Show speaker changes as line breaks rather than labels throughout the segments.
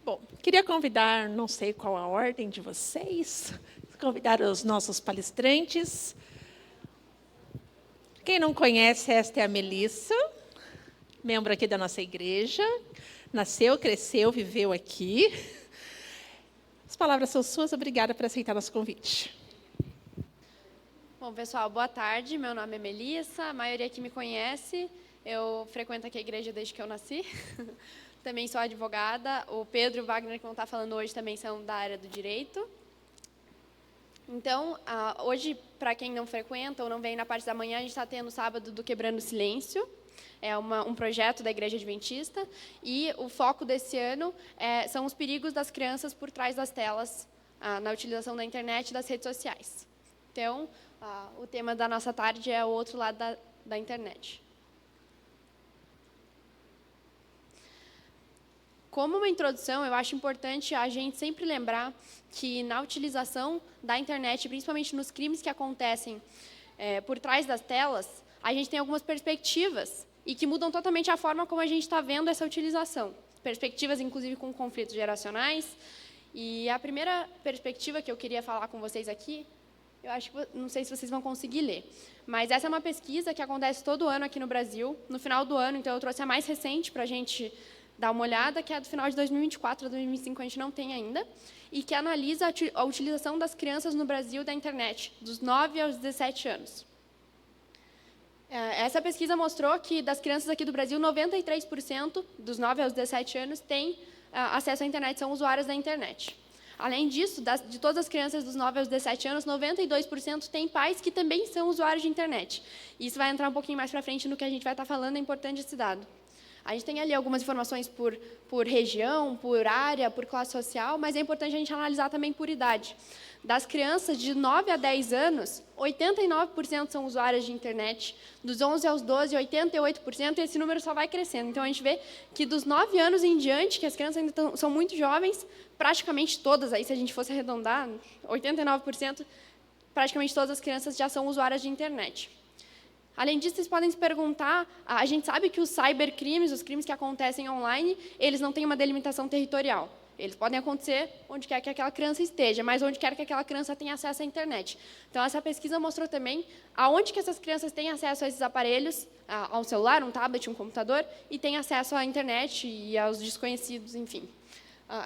Bom, queria convidar, não sei qual a ordem de vocês, convidar os nossos palestrantes. Quem não conhece, esta é a Melissa, membro aqui da nossa igreja. Nasceu, cresceu, viveu aqui. As palavras são suas, obrigada por aceitar nosso convite.
Bom, pessoal, boa tarde. Meu nome é Melissa, a maioria aqui me conhece. Eu frequento aqui a igreja desde que eu nasci. Também sou advogada. O Pedro e o Wagner, que vão estar falando hoje, também são da área do direito. Então, hoje, para quem não frequenta ou não vem na parte da manhã, a gente está tendo o sábado do Quebrando o Silêncio. É um projeto da Igreja Adventista. E o foco desse ano são os perigos das crianças por trás das telas, na utilização da internet e das redes sociais. Então, o tema da nossa tarde é o outro lado da internet. Como uma introdução, eu acho importante a gente sempre lembrar que na utilização da internet, principalmente nos crimes que acontecem por trás das telas, a gente tem algumas perspectivas e que mudam totalmente a forma como a gente está vendo essa utilização. Perspectivas, inclusive, com conflitos geracionais. E a primeira perspectiva que eu queria falar com vocês aqui, eu acho que não sei se vocês vão conseguir ler, mas essa é uma pesquisa que acontece todo ano aqui no Brasil, no final do ano, então eu trouxe a mais recente para a gente dar uma olhada, que é do final de 2024 a 2025, a gente não tem ainda, e que analisa a utilização das crianças no Brasil da internet, dos 9 aos 17 anos. Essa pesquisa mostrou que das crianças aqui do Brasil, 93% dos 9 aos 17 anos têm acesso à internet, são usuários da internet. Além disso, de todas as crianças dos 9 aos 17 anos, 92% têm pais que também são usuários de internet. Isso vai entrar um pouquinho mais para frente no que a gente vai estar falando, é importante esse dado. A gente tem ali algumas informações por região, por área, por classe social, mas é importante a gente analisar também por idade. Das crianças de 9 a 10 anos, 89% são usuárias de internet. Dos 11 aos 12, 88%, e esse número só vai crescendo. Então, a gente vê que dos 9 anos em diante, que as crianças ainda são muito jovens, praticamente todas, aí se a gente fosse arredondar, 89%, praticamente todas as crianças já são usuárias de internet. Além disso, vocês podem se perguntar, a gente sabe que os cybercrimes, os crimes que acontecem online, eles não têm uma delimitação territorial. Eles podem acontecer onde quer que aquela criança esteja, mas onde quer que aquela criança tenha acesso à internet. Então, essa pesquisa mostrou também aonde que essas crianças têm acesso a esses aparelhos, a um celular, um tablet, um computador, e têm acesso à internet e aos desconhecidos, enfim.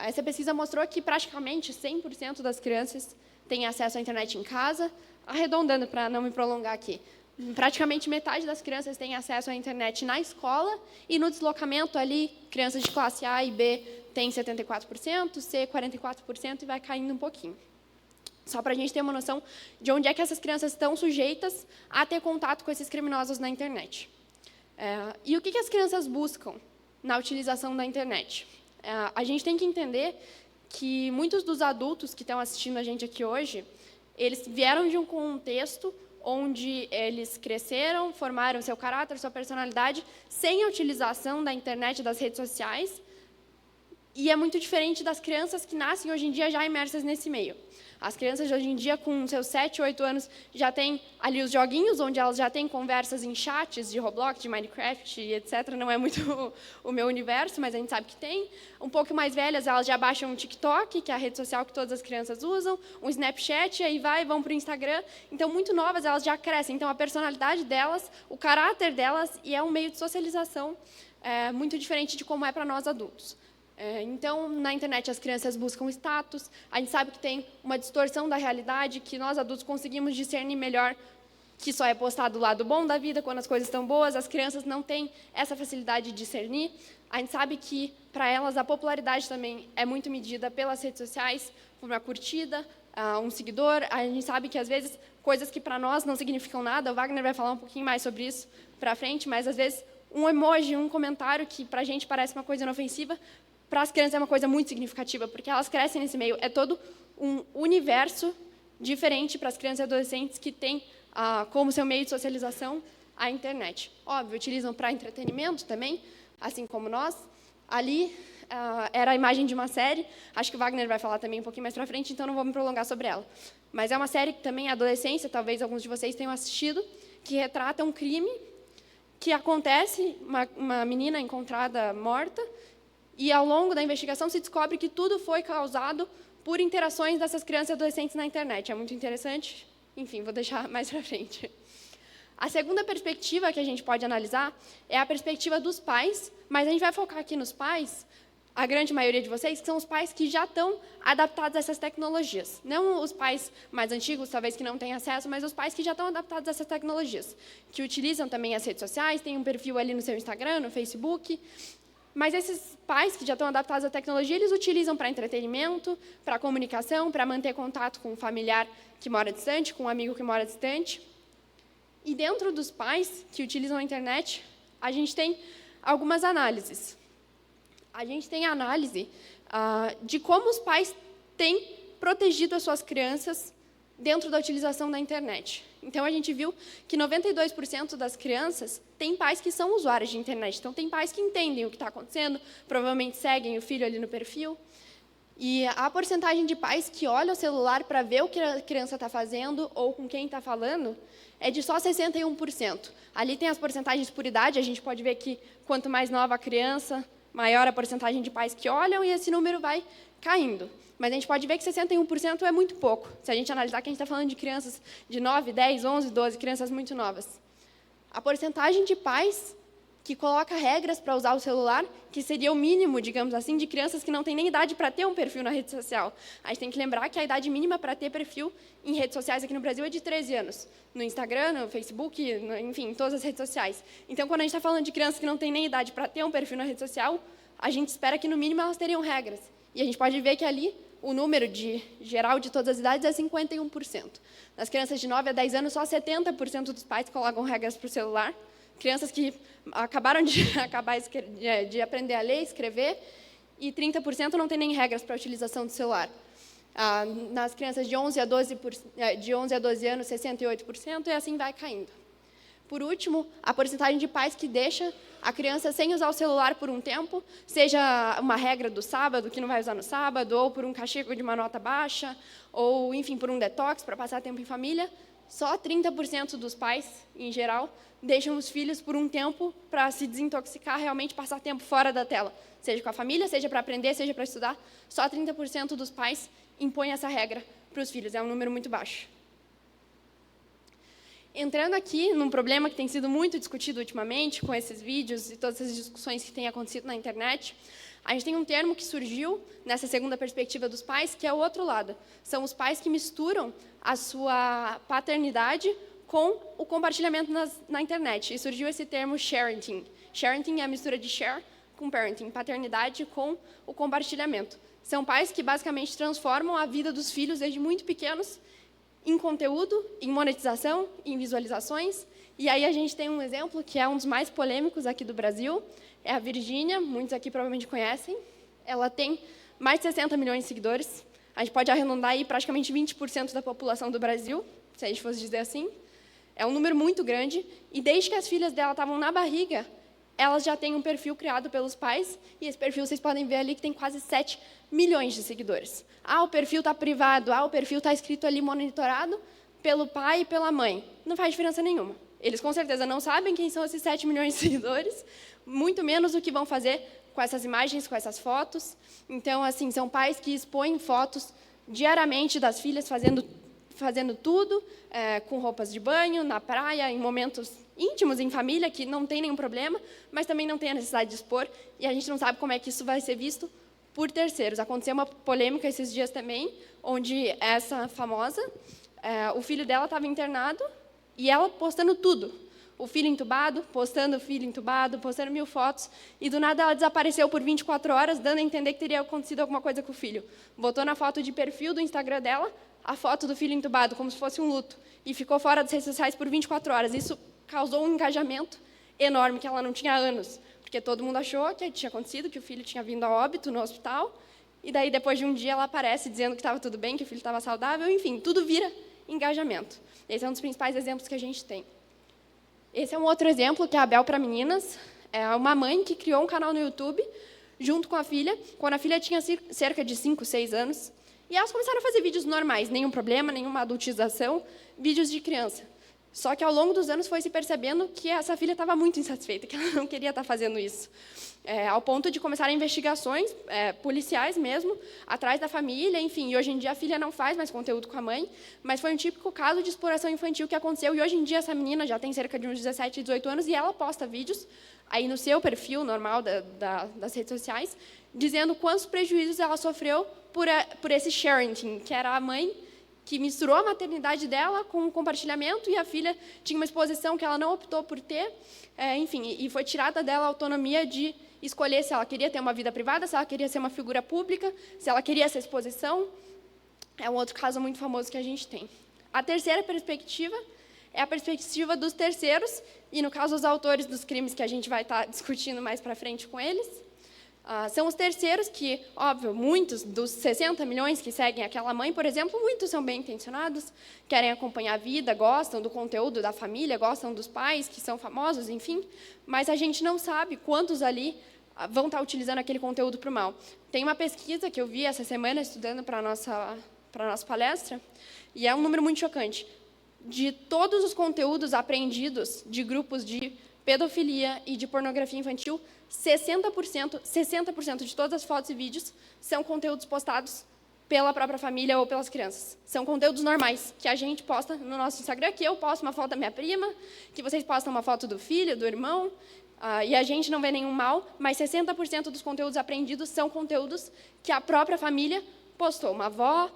Essa pesquisa mostrou que praticamente 100% das crianças têm acesso à internet em casa, arredondando para não me prolongar aqui. Praticamente metade das crianças têm acesso à internet na escola e no deslocamento ali, crianças de classe A e B têm 74%, C 44% e vai caindo um pouquinho. Só para a gente ter uma noção de onde é que essas crianças estão sujeitas a ter contato com esses criminosos na internet. E o que as crianças buscam na utilização da internet? A gente tem que entender que muitos dos adultos que estão assistindo a gente aqui hoje, eles vieram de um contexto onde eles cresceram, formaram seu caráter, sua personalidade, sem a utilização da internet e das redes sociais, e é muito diferente das crianças que nascem hoje em dia já imersas nesse meio. As crianças de hoje em dia, com seus 7, 8 anos, já têm ali os joguinhos, onde elas já têm conversas em chats de Roblox, de Minecraft, etc. Não é muito o meu universo, mas a gente sabe que tem. Um pouco mais velhas, elas já baixam um TikTok, que é a rede social que todas as crianças usam, um Snapchat, aí vão para o Instagram. Então, muito novas, elas já crescem. Então, a personalidade delas, o caráter delas, e é um meio de socialização muito diferente de como é para nós adultos. Então, na internet, as crianças buscam status, a gente sabe que tem uma distorção da realidade, que nós adultos conseguimos discernir melhor que só é postado o lado bom da vida, quando as coisas estão boas, as crianças não têm essa facilidade de discernir. A gente sabe que, para elas, a popularidade também é muito medida pelas redes sociais, por uma curtida, um seguidor. A gente sabe que, às vezes, coisas que para nós não significam nada, o Wagner vai falar um pouquinho mais sobre isso para frente, mas, às vezes, um emoji, um comentário que para a gente parece uma coisa inofensiva, para as crianças é uma coisa muito significativa, porque elas crescem nesse meio. É todo um universo diferente para as crianças e adolescentes que têm como seu meio de socialização a internet. Óbvio, utilizam para entretenimento também, assim como nós. Ali era a imagem de uma série, acho que o Wagner vai falar também um pouquinho mais para frente, então não vou me prolongar sobre ela. Mas é uma série que também é adolescência, talvez alguns de vocês tenham assistido, que retrata um crime que acontece, uma menina encontrada morta, E, ao longo da investigação, se descobre que tudo foi causado por interações dessas crianças e adolescentes na internet. É muito interessante. Enfim, vou deixar mais para frente. A segunda perspectiva que a gente pode analisar é a perspectiva dos pais, mas a gente vai focar aqui nos pais, a grande maioria de vocês, que são os pais que já estão adaptados a essas tecnologias. Não os pais mais antigos, talvez, que não têm acesso, mas os pais que já estão adaptados a essas tecnologias, que utilizam também as redes sociais, têm um perfil ali no seu Instagram, no Facebook. Mas esses pais que já estão adaptados à tecnologia, eles utilizam para entretenimento, para comunicação, para manter contato com um familiar que mora distante, com um amigo que mora distante. E dentro dos pais que utilizam a internet, a gente tem algumas análises. A gente tem a análise de como os pais têm protegido as suas crianças dentro da utilização da internet. Então, a gente viu que 92% das crianças têm pais que são usuários de internet. Então, tem pais que entendem o que está acontecendo, provavelmente seguem o filho ali no perfil. E a porcentagem de pais que olham o celular para ver o que a criança está fazendo ou com quem está falando é de só 61%. Ali tem as porcentagens por idade, a gente pode ver que quanto mais nova a criança, maior a porcentagem de pais que olham, e esse número vai caindo. Mas a gente pode ver que 61% é muito pouco, se a gente analisar que a gente está falando de crianças de 9, 10, 11, 12, crianças muito novas. A porcentagem de pais que coloca regras para usar o celular, que seria o mínimo, digamos assim, de crianças que não têm nem idade para ter um perfil na rede social. A gente tem que lembrar que a idade mínima para ter perfil em redes sociais aqui no Brasil é de 13 anos. No Instagram, no Facebook, enfim, em todas as redes sociais. Então, quando a gente está falando de crianças que não têm nem idade para ter um perfil na rede social, a gente espera que, no mínimo, elas teriam regras. E a gente pode ver que ali o número geral de todas as idades é 51%. Nas crianças de 9 a 10 anos, só 70% dos pais colocam regras para o celular. Crianças que acabaram de aprender a ler, escrever, e 30% não tem nem regras para a utilização do celular. Nas crianças de 11 a 12 anos, 68%, e assim vai caindo. Por último, a porcentagem de pais que deixa a criança sem usar o celular por um tempo, seja uma regra do sábado, que não vai usar no sábado, ou por um castigo de uma nota baixa, ou, enfim, por um detox para passar tempo em família, só 30% dos pais, em geral, deixam os filhos por um tempo para se desintoxicar, realmente passar tempo fora da tela, seja com a família, seja para aprender, seja para estudar. Só 30% dos pais impõem essa regra para os filhos, é um número muito baixo. Entrando aqui num problema que tem sido muito discutido ultimamente, com esses vídeos e todas essas discussões que têm acontecido na internet, a gente tem um termo que surgiu nessa segunda perspectiva dos pais, que é o outro lado. São os pais que misturam a sua paternidade com o compartilhamento na internet. E surgiu esse termo sharenting. Sharenting é a mistura de share com parenting, paternidade com o compartilhamento. São pais que basicamente transformam a vida dos filhos desde muito pequenos em conteúdo, em monetização, em visualizações. E aí a gente tem um exemplo que é um dos mais polêmicos aqui do Brasil, é a Virgínia, muitos aqui provavelmente conhecem. Ela tem mais de 60 milhões de seguidores. A gente pode arredondar aí praticamente 20% da população do Brasil, se a gente fosse dizer assim. É um número muito grande, e desde que as filhas dela estavam na barriga, elas já têm um perfil criado pelos pais, e esse perfil vocês podem ver ali que tem quase 7 milhões de seguidores. O perfil está privado, o perfil está escrito ali monitorado pelo pai e pela mãe. Não faz diferença nenhuma. Eles com certeza não sabem quem são esses 7 milhões de seguidores, muito menos o que vão fazer com essas imagens, com essas fotos. Então, assim, são pais que expõem fotos diariamente das filhas fazendo tudo, com roupas de banho, na praia, em momentos íntimos, em família, que não tem nenhum problema, mas também não tem a necessidade de expor, e a gente não sabe como é que isso vai ser visto por terceiros. Aconteceu uma polêmica esses dias também, onde essa famosa, o filho dela estava internado, e ela postando tudo. O filho entubado, postando o filho entubado, postando 1000 fotos, e do nada ela desapareceu por 24 horas, dando a entender que teria acontecido alguma coisa com o filho. Botou na foto de perfil do Instagram dela a foto do filho entubado, como se fosse um luto, e ficou fora das redes sociais por 24 horas. Isso causou um engajamento enorme, que ela não tinha há anos, porque todo mundo achou que tinha acontecido, que o filho tinha vindo a óbito no hospital, e daí, depois de um dia, ela aparece dizendo que estava tudo bem, que o filho estava saudável, enfim, tudo vira engajamento. Esse é um dos principais exemplos que a gente tem. Esse é um outro exemplo, que é a Bel para Meninas. É uma mãe que criou um canal no YouTube, junto com a filha, quando a filha tinha cerca de 5, 6 anos, e elas começaram a fazer vídeos normais, nenhum problema, nenhuma adultização, vídeos de criança. Só que, ao longo dos anos, foi se percebendo que essa filha estava muito insatisfeita, que ela não queria estar fazendo isso. Ao ponto de começar investigações policiais mesmo, atrás da família, enfim. E hoje em dia a filha não faz mais conteúdo com a mãe, mas foi um típico caso de exploração infantil que aconteceu. E hoje em dia essa menina já tem cerca de uns 17, 18 anos e ela posta vídeos aí no seu perfil normal das redes sociais, dizendo quantos prejuízos ela sofreu por esse sharing, que era a mãe que misturou a maternidade dela com o compartilhamento, e a filha tinha uma exposição que ela não optou por ter, enfim, e foi tirada dela a autonomia de escolher se ela queria ter uma vida privada, se ela queria ser uma figura pública, se ela queria essa exposição. É um outro caso muito famoso que a gente tem. A terceira perspectiva é a perspectiva dos terceiros, e, no caso, os autores dos crimes que a gente vai estar discutindo mais para frente com eles. São os terceiros que, óbvio, muitos dos 60 milhões que seguem aquela mãe, por exemplo, muitos são bem intencionados, querem acompanhar a vida, gostam do conteúdo da família, gostam dos pais, que são famosos, enfim, mas a gente não sabe quantos ali vão estar utilizando aquele conteúdo para o mal. Tem uma pesquisa que eu vi essa semana, estudando para a nossa palestra, e é um número muito chocante. De todos os conteúdos apreendidos de grupos de pedofilia e de pornografia infantil, 60% de todas as fotos e vídeos são conteúdos postados pela própria família ou pelas crianças. São conteúdos normais, que a gente posta no nosso Instagram, que eu posto uma foto da minha prima, que vocês postam uma foto do filho, do irmão, e a gente não vê nenhum mal, mas 60% dos conteúdos apreendidos são conteúdos que a própria família postou. Uma avó,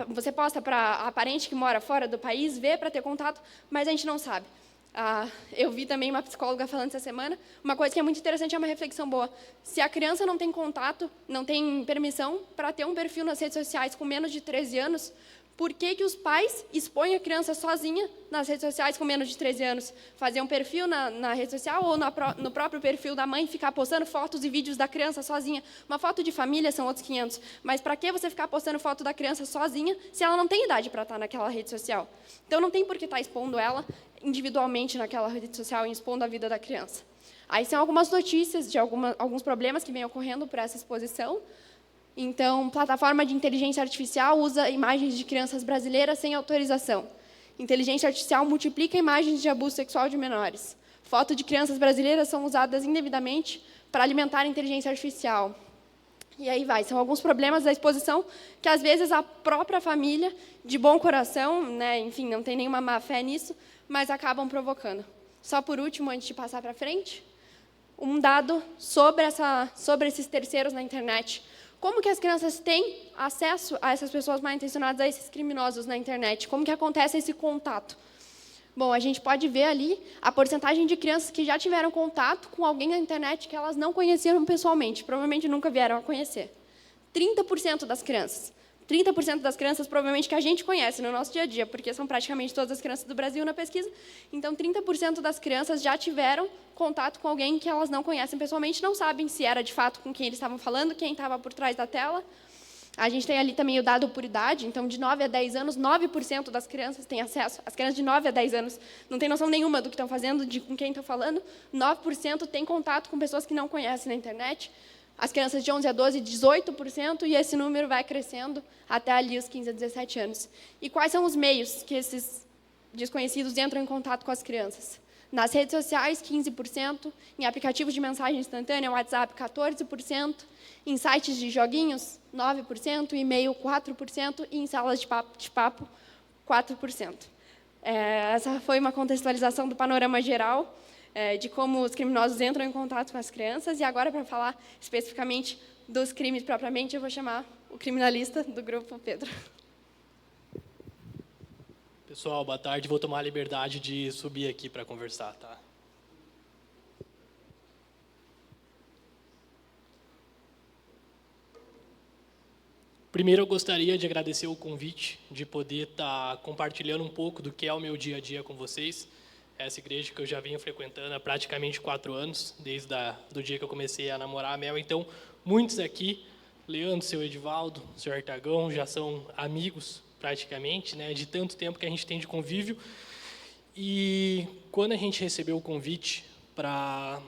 você posta para a parente que mora fora do país, vê para ter contato, mas a gente não sabe. Eu vi também uma psicóloga falando essa semana, uma coisa que é muito interessante, é uma reflexão boa. Se a criança não tem contato, não tem permissão para ter um perfil nas redes sociais com menos de 13 anos, por que os pais expõem a criança sozinha nas redes sociais com menos de 13 anos? Fazer um perfil na rede social ou no próprio perfil da mãe, ficar postando fotos e vídeos da criança sozinha? Uma foto de família são outros 500, mas para que você ficar postando foto da criança sozinha se ela não tem idade para estar naquela rede social? Então, não tem por que estar expondo ela individualmente naquela rede social e expondo a vida da criança. Aí são algumas notícias de alguns problemas que vêm ocorrendo por essa exposição. Então, plataforma de inteligência artificial usa imagens de crianças brasileiras sem autorização. Inteligência artificial multiplica imagens de abuso sexual de menores. Fotos de crianças brasileiras são usadas indevidamente para alimentar a inteligência artificial. E aí vai, são alguns problemas da exposição que, às vezes, a própria família, de bom coração, né, enfim, não tem nenhuma má fé nisso, mas acabam provocando. Só por último, antes de passar para frente, um dado sobre esses terceiros na internet. Como que as crianças têm acesso a essas pessoas mal intencionadas, a esses criminosos na internet? Como que acontece esse contato? Bom, a gente pode ver ali a porcentagem de crianças que já tiveram contato com alguém na internet que elas não conheceram pessoalmente, provavelmente nunca vieram a conhecer. 30% das crianças. 30% das crianças, provavelmente, que a gente conhece no nosso dia a dia, porque são praticamente todas as crianças do Brasil na pesquisa. Então, 30% das crianças já tiveram contato com alguém que elas não conhecem pessoalmente, não sabem se era, de fato, com quem eles estavam falando, quem estava por trás da tela. A gente tem ali também o dado por idade. Então, de 9 a 10 anos, 9% das crianças têm acesso. As crianças de 9 a 10 anos não têm noção nenhuma do que estão fazendo, de com quem estão falando. 9% têm contato com pessoas que não conhecem na internet. As crianças de 11 a 12, 18%, e esse número vai crescendo até ali os 15 a 17 anos. E quais são os meios que esses desconhecidos entram em contato com as crianças? Nas redes sociais, 15%, em aplicativos de mensagem instantânea, WhatsApp, 14%, em sites de joguinhos, 9%, e-mail, 4%, e em salas de papo 4%. Essa foi uma contextualização do panorama geral, de como os criminosos entram em contato com as crianças. E agora, para falar especificamente dos crimes propriamente, eu vou chamar o criminalista do grupo, Pedro.
Pessoal, boa tarde. Vou tomar a liberdade de subir aqui para conversar, tá? Primeiro, eu gostaria de agradecer o convite, de poder estar compartilhando um pouco do que é o meu dia a dia com vocês. Essa igreja que eu já venho frequentando há praticamente 4 anos, desde do dia que eu comecei a namorar a Mel. Então, muitos aqui, Leandro, seu Edivaldo, seu Artagão, já são amigos praticamente, né, de tanto tempo que a gente tem de convívio. E quando a gente recebeu o convite para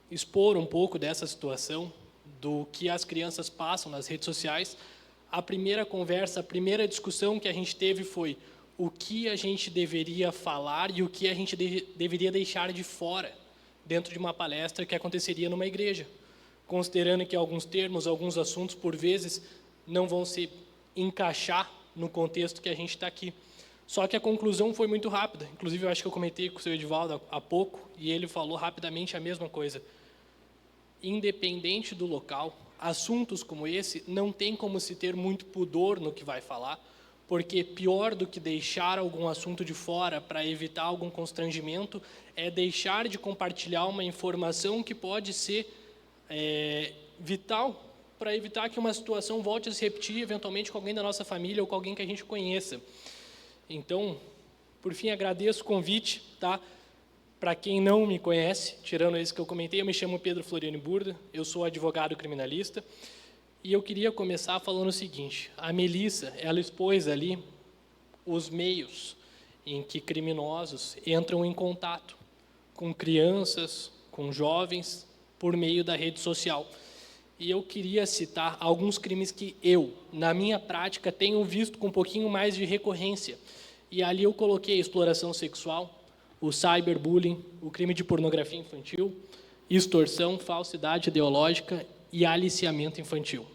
expor um pouco dessa situação, do que as crianças passam nas redes sociais, a primeira conversa, a primeira discussão que a gente teve foi: o que a gente deveria falar e o que a gente deveria deixar de fora dentro de uma palestra que aconteceria numa igreja, considerando que alguns termos, alguns assuntos, por vezes, não vão se encaixar no contexto que a gente está aqui. Só que a conclusão foi muito rápida. Inclusive, eu acho que eu comentei com o seu Edivaldo há pouco, e ele falou rapidamente a mesma coisa. Independente do local, assuntos como esse não tem como se ter muito pudor no que vai falar, porque pior do que deixar algum assunto de fora para evitar algum constrangimento é deixar de compartilhar uma informação que pode ser vital para evitar que uma situação volte a se repetir eventualmente com alguém da nossa família ou com alguém que a gente conheça. Então, por fim, agradeço o convite, tá? Para quem não me conhece, tirando esse que eu comentei, eu me chamo Pedro Floriani Burda, eu sou advogado criminalista, e eu queria começar falando o seguinte: a Melissa, ela expôs ali os meios em que criminosos entram em contato com crianças, com jovens, por meio da rede social. E eu queria citar alguns crimes que eu, na minha prática, tenho visto com um pouquinho mais de recorrência. E ali eu coloquei a exploração sexual, o cyberbullying, o crime de pornografia infantil, extorsão, falsidade ideológica e aliciamento infantil.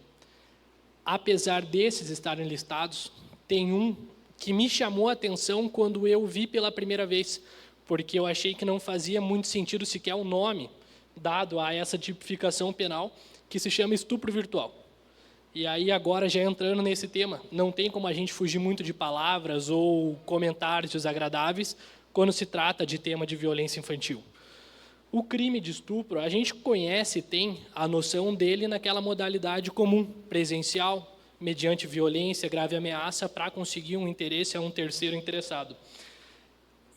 Apesar desses estarem listados, tem um que me chamou a atenção quando eu vi pela primeira vez, porque eu achei que não fazia muito sentido sequer o nome dado a essa tipificação penal, que se chama estupro virtual. E aí, agora, já entrando nesse tema, não tem como a gente fugir muito de palavras ou comentários desagradáveis quando se trata de tema de violência infantil. O crime de estupro, a gente conhece e tem a noção dele naquela modalidade comum, presencial, mediante violência, grave ameaça, para conseguir um interesse a um terceiro interessado.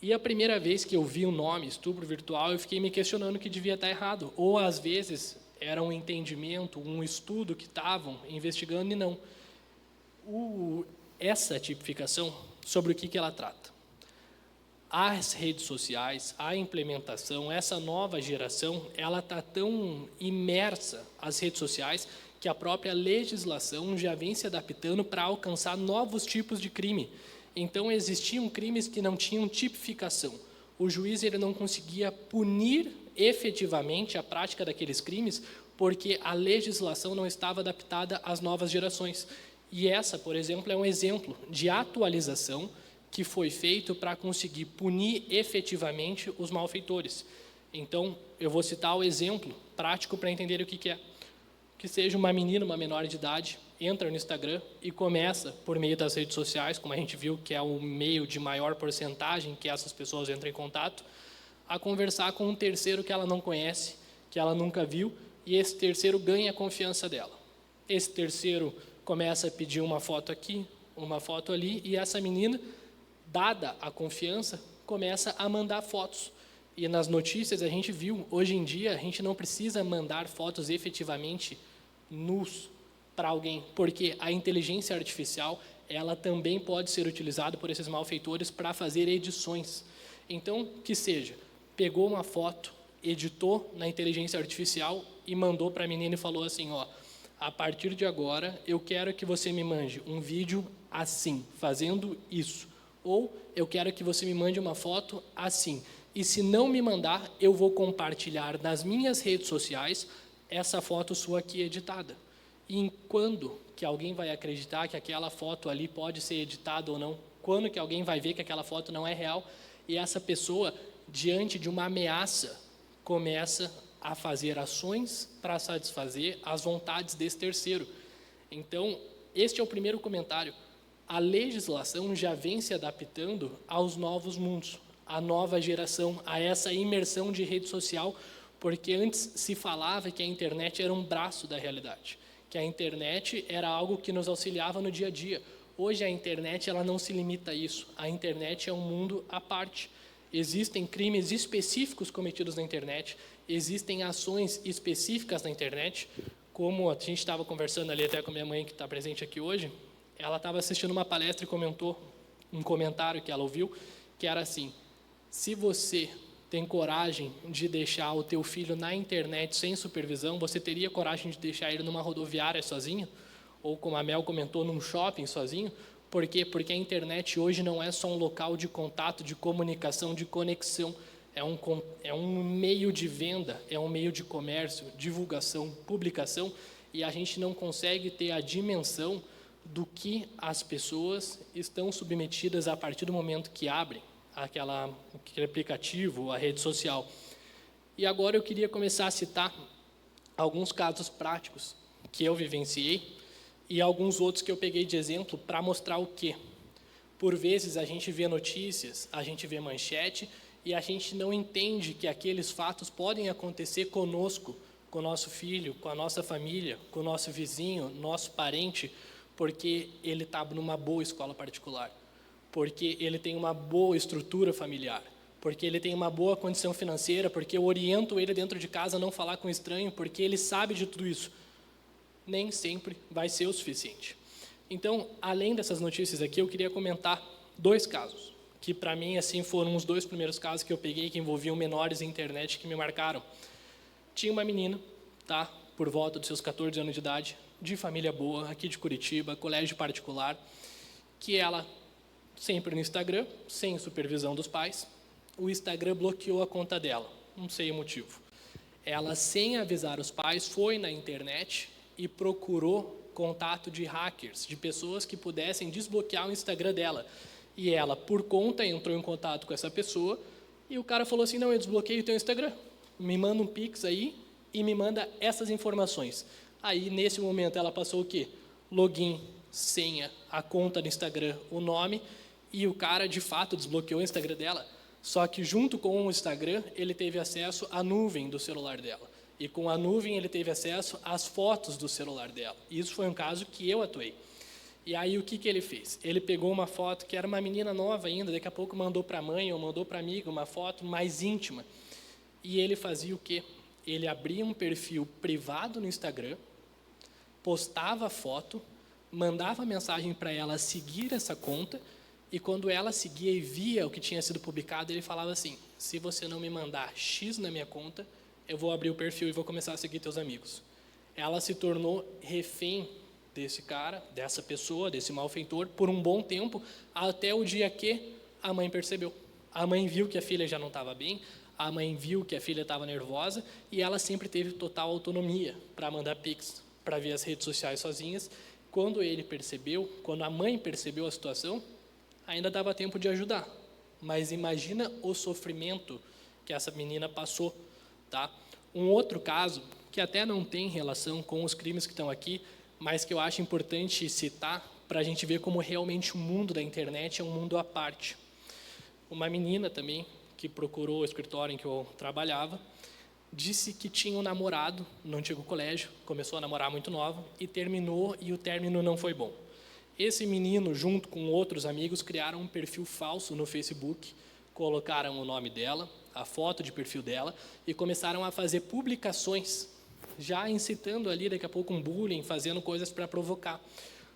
E a primeira vez que eu vi o nome estupro virtual, eu fiquei me questionando que devia estar errado. Ou, às vezes, era um entendimento, um estudo que estavam investigando e não. Essa tipificação, sobre o que ela trata? As redes sociais, a implementação, essa nova geração, ela está tão imersa às redes sociais que a própria legislação já vem se adaptando para alcançar novos tipos de crime. Então, existiam crimes que não tinham tipificação. O juiz ele não conseguia punir efetivamente a prática daqueles crimes porque a legislação não estava adaptada às novas gerações. E essa, por exemplo, é um exemplo de atualização que foi feito para conseguir punir efetivamente os malfeitores. Então, eu vou citar o exemplo prático para entender o que é. Que seja uma menina, uma menor de idade, entra no Instagram e começa, por meio das redes sociais, como a gente viu que é o meio de maior porcentagem que essas pessoas entram em contato, a conversar com um terceiro que ela não conhece, que ela nunca viu, e esse terceiro ganha a confiança dela. Esse terceiro começa a pedir uma foto aqui, uma foto ali, e essa menina, dada a confiança, começa a mandar fotos. E nas notícias a gente viu, hoje em dia, a gente não precisa mandar fotos efetivamente nus para alguém, porque a inteligência artificial, ela também pode ser utilizada por esses malfeitores para fazer edições. Então, que seja, pegou uma foto, editou na inteligência artificial e mandou para a menina e falou assim, ó, a partir de agora, eu quero que você me mande um vídeo assim, fazendo isso. Ou eu quero que você me mande uma foto assim. E se não me mandar, eu vou compartilhar nas minhas redes sociais essa foto sua aqui editada. E quando que alguém vai acreditar que aquela foto ali pode ser editada ou não? Quando que alguém vai ver que aquela foto não é real? E essa pessoa, diante de uma ameaça, começa a fazer ações para satisfazer as vontades desse terceiro. Então, este é o primeiro comentário. A legislação já vem se adaptando aos novos mundos, à nova geração, a essa imersão de rede social, porque antes se falava que a internet era um braço da realidade, que a internet era algo que nos auxiliava no dia a dia. Hoje a internet ela não se limita a isso, a internet é um mundo à parte. Existem crimes específicos cometidos na internet, existem ações específicas na internet, como a gente estava conversando ali até com a minha mãe que está presente aqui hoje, ela estava assistindo uma palestra e comentou um comentário que ela ouviu, que era assim, se você tem coragem de deixar o teu filho na internet sem supervisão, você teria coragem de deixar ele numa rodoviária sozinho? Ou como a Mel comentou, num shopping sozinho? Por quê? Porque a internet hoje não é só um local de contato, de comunicação, de conexão. É um meio de venda, é um meio de comércio, divulgação, publicação, e a gente não consegue ter a dimensão do que as pessoas estão submetidas a partir do momento que abrem aquele aplicativo, a rede social. E agora eu queria começar a citar alguns casos práticos que eu vivenciei e alguns outros que eu peguei de exemplo para mostrar o quê? Por vezes a gente vê notícias, a gente vê manchete e a gente não entende que aqueles fatos podem acontecer conosco, com o nosso filho, com a nossa família, com o nosso vizinho, nosso parente, porque ele está numa boa escola particular, porque ele tem uma boa estrutura familiar, porque ele tem uma boa condição financeira, porque eu oriento ele dentro de casa a não falar com estranho, porque ele sabe de tudo isso. Nem sempre vai ser o suficiente. Então, além dessas notícias aqui, eu queria comentar 2 casos, que para mim assim foram os 2 primeiros casos que eu peguei que envolviam menores em internet que me marcaram. Tinha uma menina, tá, por volta dos seus 14 anos de idade, de família boa, aqui de Curitiba, colégio particular, que ela, sempre no Instagram, sem supervisão dos pais, o Instagram bloqueou a conta dela, não sei o motivo. Ela, sem avisar os pais, foi na internet e procurou contato de hackers, de pessoas que pudessem desbloquear o Instagram dela. E ela, por conta, entrou em contato com essa pessoa e o cara falou assim, não, eu desbloqueei o teu Instagram, me manda um Pix aí e me manda essas informações. Aí, nesse momento, ela passou o quê? Login, senha, a conta do Instagram, o nome, e o cara, de fato, desbloqueou o Instagram dela. Só que, junto com o Instagram, ele teve acesso à nuvem do celular dela. E com a nuvem, ele teve acesso às fotos do celular dela. E isso foi um caso que eu atuei. E aí, o que ele fez? Ele pegou uma foto que era uma menina nova ainda, daqui a pouco mandou para a mãe ou mandou para a amiga uma foto mais íntima. E ele fazia o quê? Ele abria um perfil privado no Instagram, postava a foto, mandava mensagem para ela seguir essa conta, e quando ela seguia e via o que tinha sido publicado, ele falava assim, se você não me mandar X na minha conta, eu vou abrir o perfil e vou começar a seguir teus amigos. Ela se tornou refém desse cara, dessa pessoa, desse malfeitor, por um bom tempo, até o dia que a mãe percebeu. A mãe viu que a filha já não estava bem, a mãe viu que a filha estava nervosa e ela sempre teve total autonomia para mandar Pix, para ver as redes sociais sozinhas. Quando ele percebeu, quando a mãe percebeu a situação, ainda dava tempo de ajudar. Mas imagina o sofrimento que essa menina passou, tá? Um outro caso, que até não tem relação com os crimes que estão aqui, mas que eu acho importante citar para a gente ver como realmente o mundo da internet é um mundo à parte. Uma menina também, que procurou o escritório em que eu trabalhava, disse que tinha um namorado no antigo colégio, começou a namorar muito nova e terminou, e o término não foi bom. Esse menino, junto com outros amigos, criaram um perfil falso no Facebook, colocaram o nome dela, a foto de perfil dela, e começaram a fazer publicações, já incitando ali, daqui a pouco, um bullying, fazendo coisas para provocar.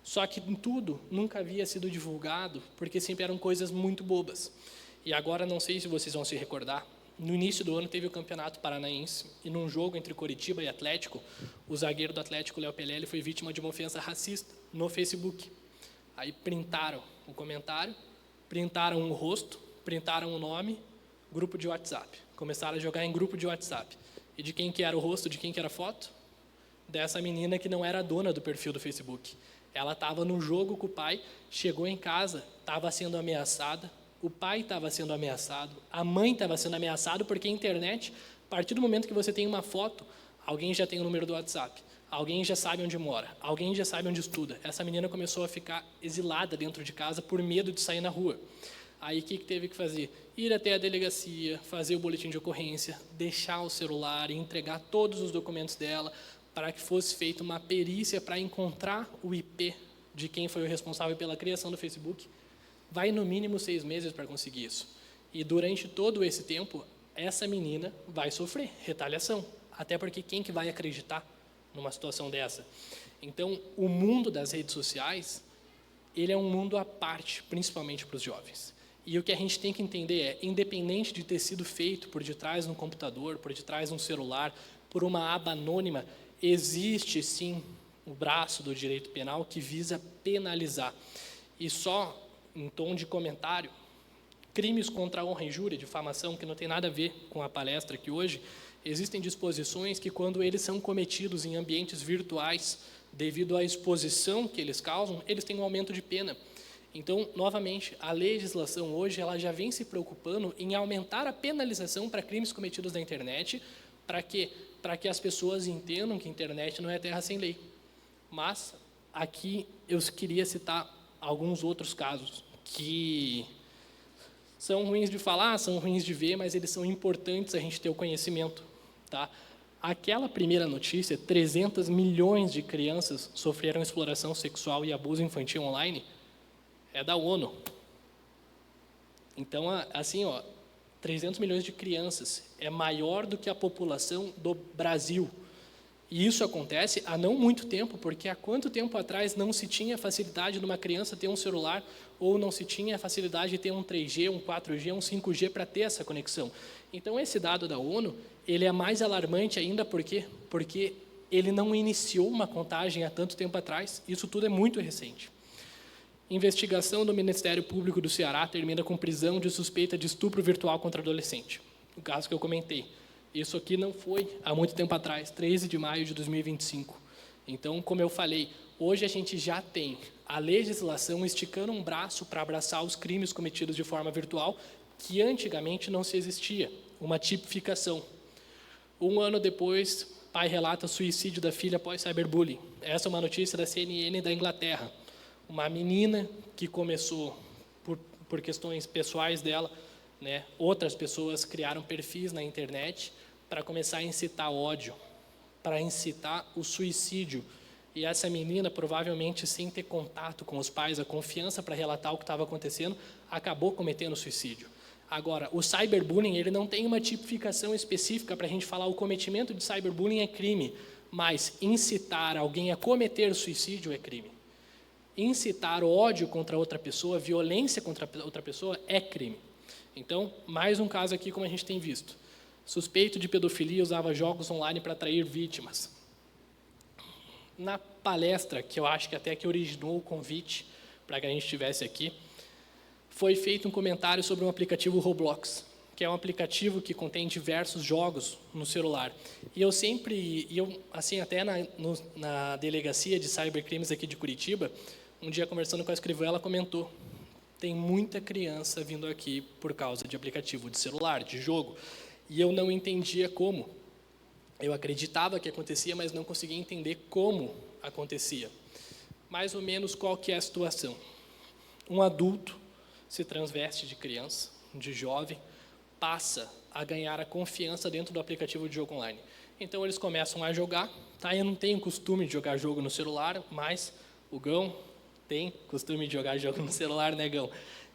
Só que tudo nunca havia sido divulgado, porque sempre eram coisas muito bobas. E agora, não sei se vocês vão se recordar, no início do ano teve o Campeonato Paranaense, e num jogo entre Curitiba e Atlético, o zagueiro do Atlético, Léo Pelé, foi vítima de uma ofensa racista no Facebook. Aí printaram o comentário, printaram o rosto, printaram o nome, grupo de WhatsApp. Começaram a jogar em grupo de WhatsApp. E de quem que era o rosto, de quem que era a foto? Dessa menina que não era dona do perfil do Facebook. Ela estava no jogo com o pai, chegou em casa, estava sendo ameaçada, o pai estava sendo ameaçado, a mãe estava sendo ameaçada, porque a internet, a partir do momento que você tem uma foto, alguém já tem o número do WhatsApp, alguém já sabe onde mora, alguém já sabe onde estuda. Essa menina começou a ficar exilada dentro de casa por medo de sair na rua. Aí o que teve que fazer? Ir até a delegacia, fazer o boletim de ocorrência, deixar o celular e entregar todos os documentos dela para que fosse feita uma perícia para encontrar o IP de quem foi o responsável pela criação do Facebook. Vai no mínimo 6 meses para conseguir isso. E durante todo esse tempo, essa menina vai sofrer retaliação. Até porque quem que vai acreditar numa situação dessa? Então, o mundo das redes sociais, ele é um mundo à parte, principalmente para os jovens. E o que a gente tem que entender é, independente de ter sido feito por detrás de um computador, por detrás de um celular, por uma aba anônima, existe sim o braço do direito penal que visa penalizar. E só em tom de comentário, crimes contra a honra e injúria, difamação, que não tem nada a ver com a palestra aqui hoje, existem disposições que, quando eles são cometidos em ambientes virtuais, devido à exposição que eles causam, eles têm um aumento de pena. Então, novamente, a legislação hoje ela já vem se preocupando em aumentar a penalização para crimes cometidos na internet, para quê? Para que as pessoas entendam que a internet não é terra sem lei. Mas, aqui, eu queria citar alguns outros casos que são ruins de falar, são ruins de ver, mas eles são importantes a gente ter o conhecimento. Tá? Aquela primeira notícia, 300 milhões de crianças sofreram exploração sexual e abuso infantil online, é da ONU. Então, assim, 300 milhões de crianças é maior do que a população do Brasil. E isso acontece há não muito tempo, porque há quanto tempo atrás não se tinha facilidade de uma criança ter um celular, ou não se tinha facilidade de ter um 3G, um 4G, um 5G para ter essa conexão. Então, esse dado da ONU, ele é mais alarmante ainda, por quê? Porque ele não iniciou uma contagem há tanto tempo atrás, isso tudo é muito recente. Investigação do Ministério Público do Ceará termina com prisão de suspeita de estupro virtual contra adolescente. O caso que eu comentei. Isso aqui não foi há muito tempo atrás, 13 de maio de 2025. Então, como eu falei, hoje a gente já tem a legislação esticando um braço para abraçar os crimes cometidos de forma virtual, que antigamente não se existia, uma tipificação. Um ano depois, pai relata suicídio da filha após cyberbullying. Essa é uma notícia da CNN da Inglaterra. Uma menina que começou, por questões pessoais dela, né, outras pessoas criaram perfis na internet para começar a incitar ódio, para incitar o suicídio. E essa menina, provavelmente sem ter contato com os pais, a confiança para relatar o que estava acontecendo, acabou cometendo suicídio. Agora, o cyberbullying ele não tem uma tipificação específica para a gente falar o cometimento de cyberbullying é crime, mas incitar alguém a cometer suicídio é crime. Incitar ódio contra outra pessoa, violência contra outra pessoa é crime. Então, mais um caso aqui, como a gente tem visto. Suspeito de pedofilia usava jogos online para atrair vítimas. Na palestra, que eu acho que até que originou o convite para que a gente estivesse aqui, foi feito um comentário sobre um aplicativo Roblox, que é um aplicativo que contém diversos jogos no celular. E eu sempre, assim, até na delegacia de cybercrimes aqui de Curitiba, um dia conversando com a escrivã, ela comentou: tem muita criança vindo aqui por causa de aplicativo de celular, de jogo, e eu não entendia como. Eu acreditava que acontecia, mas não conseguia entender como acontecia. Mais ou menos qual que é a situação. Um adulto se transveste de criança, de jovem, passa a ganhar a confiança dentro do aplicativo de jogo online. Então, eles começam a jogar. Tá? Eu não tenho costume de jogar jogo no celular, mas o Gão tem costume de jogar jogo no celular, né, Gão?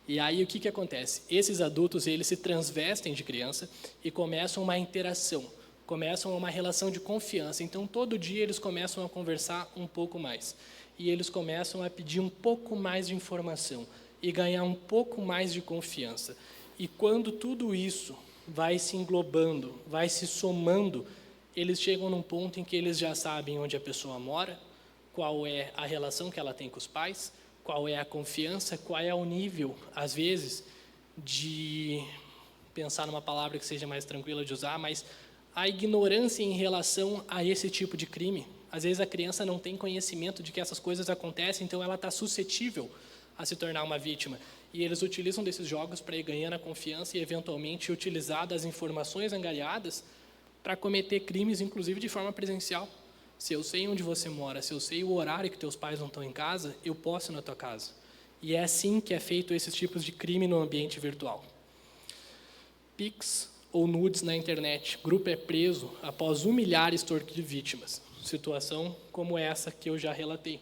E aí, o que acontece? Esses adultos, eles se transvestem de criança e começam uma interação, começam uma relação de confiança. Então, todo dia, eles começam a conversar um pouco mais. E eles começam a pedir um pouco mais de informação e ganhar um pouco mais de confiança. E quando tudo isso vai se englobando, vai se somando, eles chegam num ponto em que eles já sabem onde a pessoa mora, qual é a relação que ela tem com os pais, qual é a confiança, qual é o nível, às vezes, de pensar numa palavra que seja mais tranquila de usar, mas a ignorância em relação a esse tipo de crime. Às vezes a criança não tem conhecimento de que essas coisas acontecem, então ela está suscetível a se tornar uma vítima. E eles utilizam desses jogos para ir ganhando a confiança e, eventualmente, utilizar das informações angariadas para cometer crimes, inclusive de forma presencial. Se eu sei onde você mora, se eu sei o horário que teus pais não estão em casa, eu posso ir na tua casa. E é assim que é feito esses tipos de crime no ambiente virtual. Pix ou nudes na internet. Grupo é preso após humilhar e extorquir vítimas. Situação como essa que eu já relatei.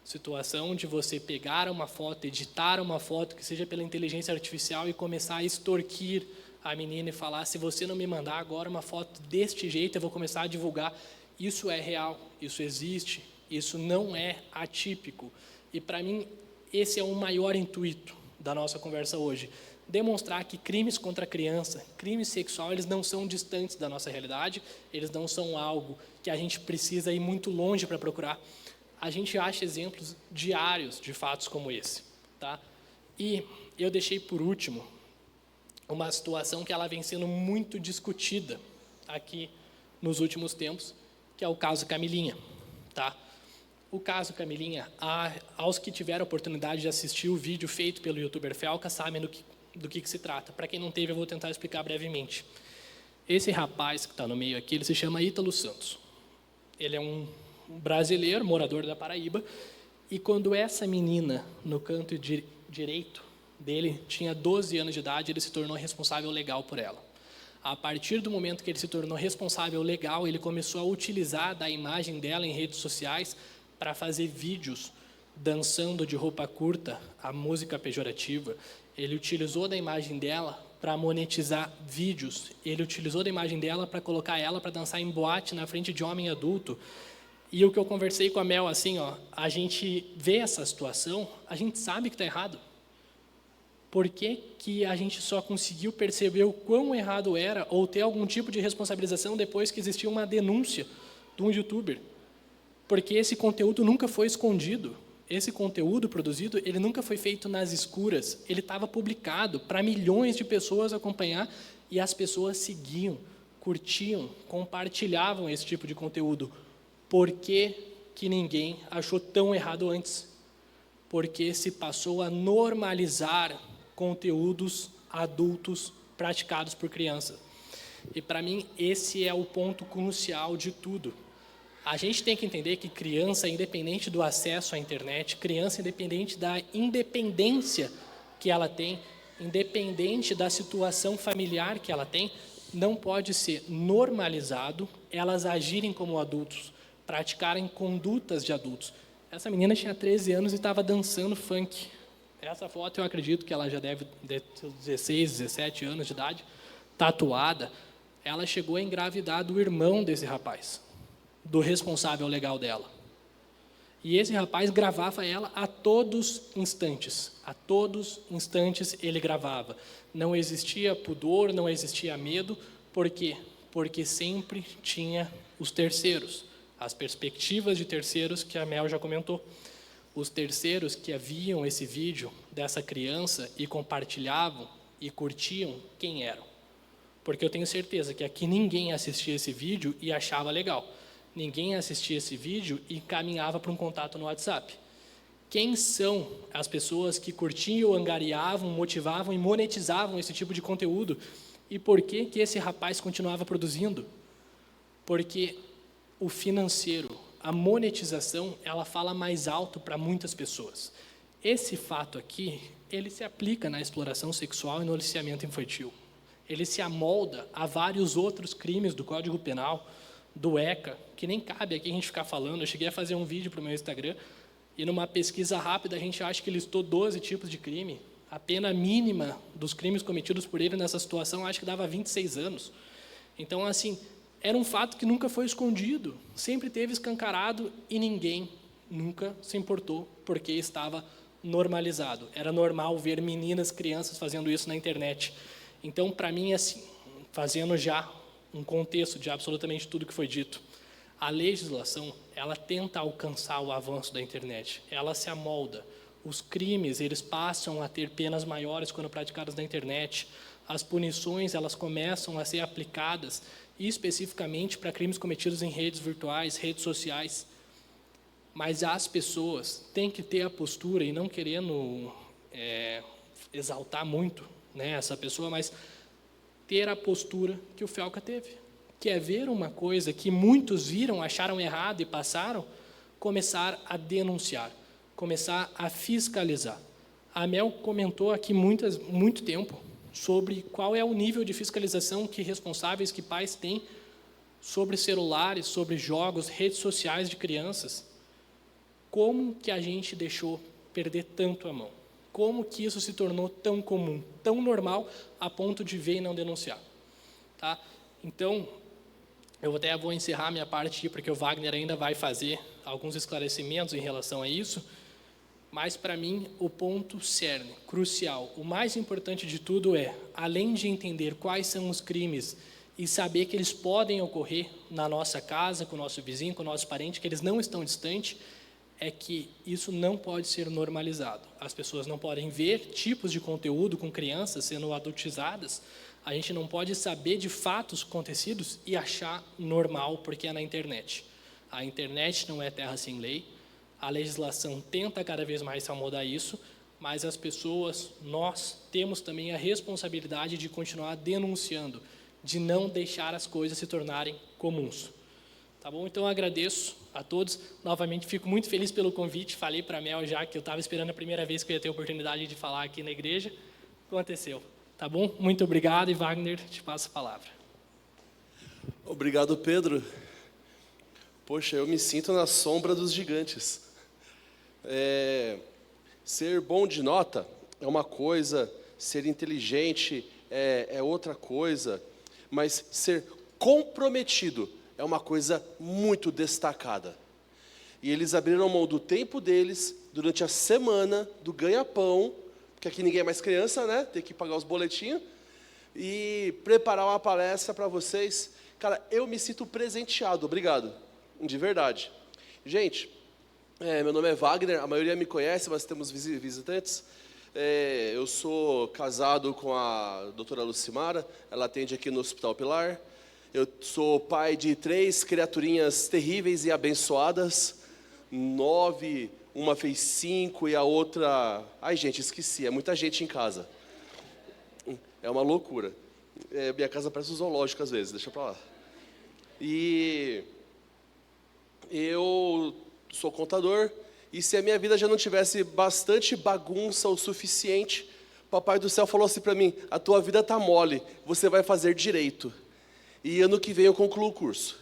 Situação de você pegar uma foto, editar uma foto, que seja pela inteligência artificial, e começar a extorquir a menina e falar: se você não me mandar agora uma foto deste jeito, eu vou começar a divulgar. Isso é real, isso existe, isso não é atípico. E, para mim, esse é o maior intuito da nossa conversa hoje. Demonstrar que crimes contra a criança, crimes sexuais, eles não são distantes da nossa realidade, eles não são algo que a gente precisa ir muito longe para procurar. A gente acha exemplos diários de fatos como esse. tá? E eu deixei por último uma situação que ela vem sendo muito discutida aqui nos últimos tempos, que é o caso Camilinha, tá? O caso Camilinha, aos que tiveram a oportunidade de assistir o vídeo feito pelo youtuber Felca, sabem do que se trata. Para quem não teve, eu vou tentar explicar brevemente. Esse rapaz que está no meio aqui, ele se chama Ítalo Santos. Ele é um brasileiro, morador da Paraíba, e quando essa menina, no canto direito dele, tinha 12 anos de idade, ele se tornou responsável legal por ela. A partir do momento que ele se tornou responsável legal, ele começou a utilizar da imagem dela em redes sociais para fazer vídeos dançando de roupa curta, a música pejorativa. Ele utilizou da imagem dela para monetizar vídeos. Ele utilizou da imagem dela para colocar ela para dançar em boate na frente de homem adulto. E o que eu conversei com a Mel, assim, a gente vê essa situação, a gente sabe que está errado. Por que a gente só conseguiu perceber o quão errado era ou ter algum tipo de responsabilização depois que existia uma denúncia de um youtuber? Porque esse conteúdo nunca foi escondido. Esse conteúdo produzido, ele nunca foi feito nas escuras. Ele estava publicado para milhões de pessoas acompanhar e as pessoas seguiam, curtiam, compartilhavam esse tipo de conteúdo. Por que ninguém achou tão errado antes? Porque se passou a normalizar conteúdos adultos praticados por crianças. E, para mim, esse é o ponto crucial de tudo. A gente tem que entender que criança, independente do acesso à internet, criança, independente da independência que ela tem, independente da situação familiar que ela tem, não pode ser normalizado elas agirem como adultos, praticarem condutas de adultos. Essa menina tinha 13 anos e estava dançando funk. Essa foto eu acredito que ela já deve ter 16, 17 anos de idade, tatuada. Ela chegou a engravidar do irmão desse rapaz, do responsável legal dela. E esse rapaz gravava ela a todos instantes. A todos instantes ele gravava. Não existia pudor, não existia medo. Por quê? Porque sempre tinha os terceiros, as perspectivas de terceiros que a Mel já comentou. Os terceiros que viam esse vídeo dessa criança e compartilhavam e curtiam quem eram. Porque eu tenho certeza que aqui ninguém assistia esse vídeo e achava legal. Ninguém assistia esse vídeo e caminhava para um contato no WhatsApp. Quem são as pessoas que curtiam, angariavam, motivavam e monetizavam esse tipo de conteúdo? E por que esse rapaz continuava produzindo? Porque o financeiro, a monetização, ela fala mais alto para muitas pessoas. Esse fato aqui, ele se aplica na exploração sexual e no aliciamento infantil. Ele se amolda a vários outros crimes do Código Penal, do ECA, que nem cabe aqui a gente ficar falando. Eu cheguei a fazer um vídeo para o meu Instagram e numa pesquisa rápida a gente acha que listou 12 tipos de crime. A pena mínima dos crimes cometidos por ele nessa situação acho que dava 26 anos. Então, assim, era um fato que nunca foi escondido, sempre teve escancarado e ninguém nunca se importou porque estava normalizado. Era normal ver meninas, crianças fazendo isso na internet. Então, para mim, assim, fazendo já um contexto de absolutamente tudo que foi dito, a legislação, ela tenta alcançar o avanço da internet, ela se amolda. Os crimes, eles passam a ter penas maiores quando praticados na internet. As punições, elas começam a ser aplicadas especificamente para crimes cometidos em redes virtuais, redes sociais. Mas as pessoas têm que ter a postura, e não querendo exaltar muito, né, essa pessoa, mas ter a postura que o Felca teve, que é ver uma coisa que muitos viram, acharam errado e passaram, começar a denunciar, começar a fiscalizar. A Mel comentou aqui muito tempo sobre qual é o nível de fiscalização que responsáveis, que pais têm sobre celulares, sobre jogos, redes sociais de crianças. Como que a gente deixou perder tanto a mão? Como que isso se tornou tão comum, tão normal, a ponto de ver e não denunciar? Tá? Então, eu até vou encerrar minha parte aqui, porque o Wagner ainda vai fazer alguns esclarecimentos em relação a isso, mas, para mim, o ponto cerne, crucial, o mais importante de tudo é, além de entender quais são os crimes e saber que eles podem ocorrer na nossa casa, com o nosso vizinho, com o nosso parente, que eles não estão distantes, é que isso não pode ser normalizado. As pessoas não podem ver tipos de conteúdo com crianças sendo adultizadas. A gente não pode saber de fatos acontecidos e achar normal porque é na internet. A internet não é terra sem lei. A legislação tenta cada vez mais mudar isso, mas as pessoas, nós, temos também a responsabilidade de continuar denunciando, de não deixar as coisas se tornarem comuns. Tá bom? Então, eu agradeço a todos. Novamente, fico muito feliz pelo convite. Falei para a Mel já que eu estava esperando a primeira vez que eu ia ter a oportunidade de falar aqui na igreja. Aconteceu. Tá bom? Muito obrigado. E, Wagner, te passo a palavra.
Obrigado, Pedro. Poxa, eu me sinto na sombra dos gigantes. Ser bom de nota é uma coisa, ser inteligente é outra coisa, mas ser comprometido é uma coisa muito destacada. E eles abriram mão do tempo deles durante a semana do ganha-pão, porque aqui ninguém é mais criança, né? Tem que pagar os boletinhos, e preparar uma palestra para vocês. Cara, eu me sinto presenteado, obrigado, de verdade. Gente, meu nome é Wagner, a maioria me conhece, mas temos visitantes. Eu sou casado com a doutora Lucimara, ela atende aqui no Hospital Pilar. Eu sou pai de 3 criaturinhas terríveis e abençoadas, 9, uma fez 5 e a outra... Ai, gente, esqueci, é muita gente em casa. É uma loucura. Minha casa parece um zoológico às vezes, deixa pra lá. E eu sou contador, e se a minha vida já não tivesse bastante bagunça o suficiente, Papai do Céu falou assim para mim: a tua vida tá mole, você vai fazer direito. E ano que vem eu concluo o curso.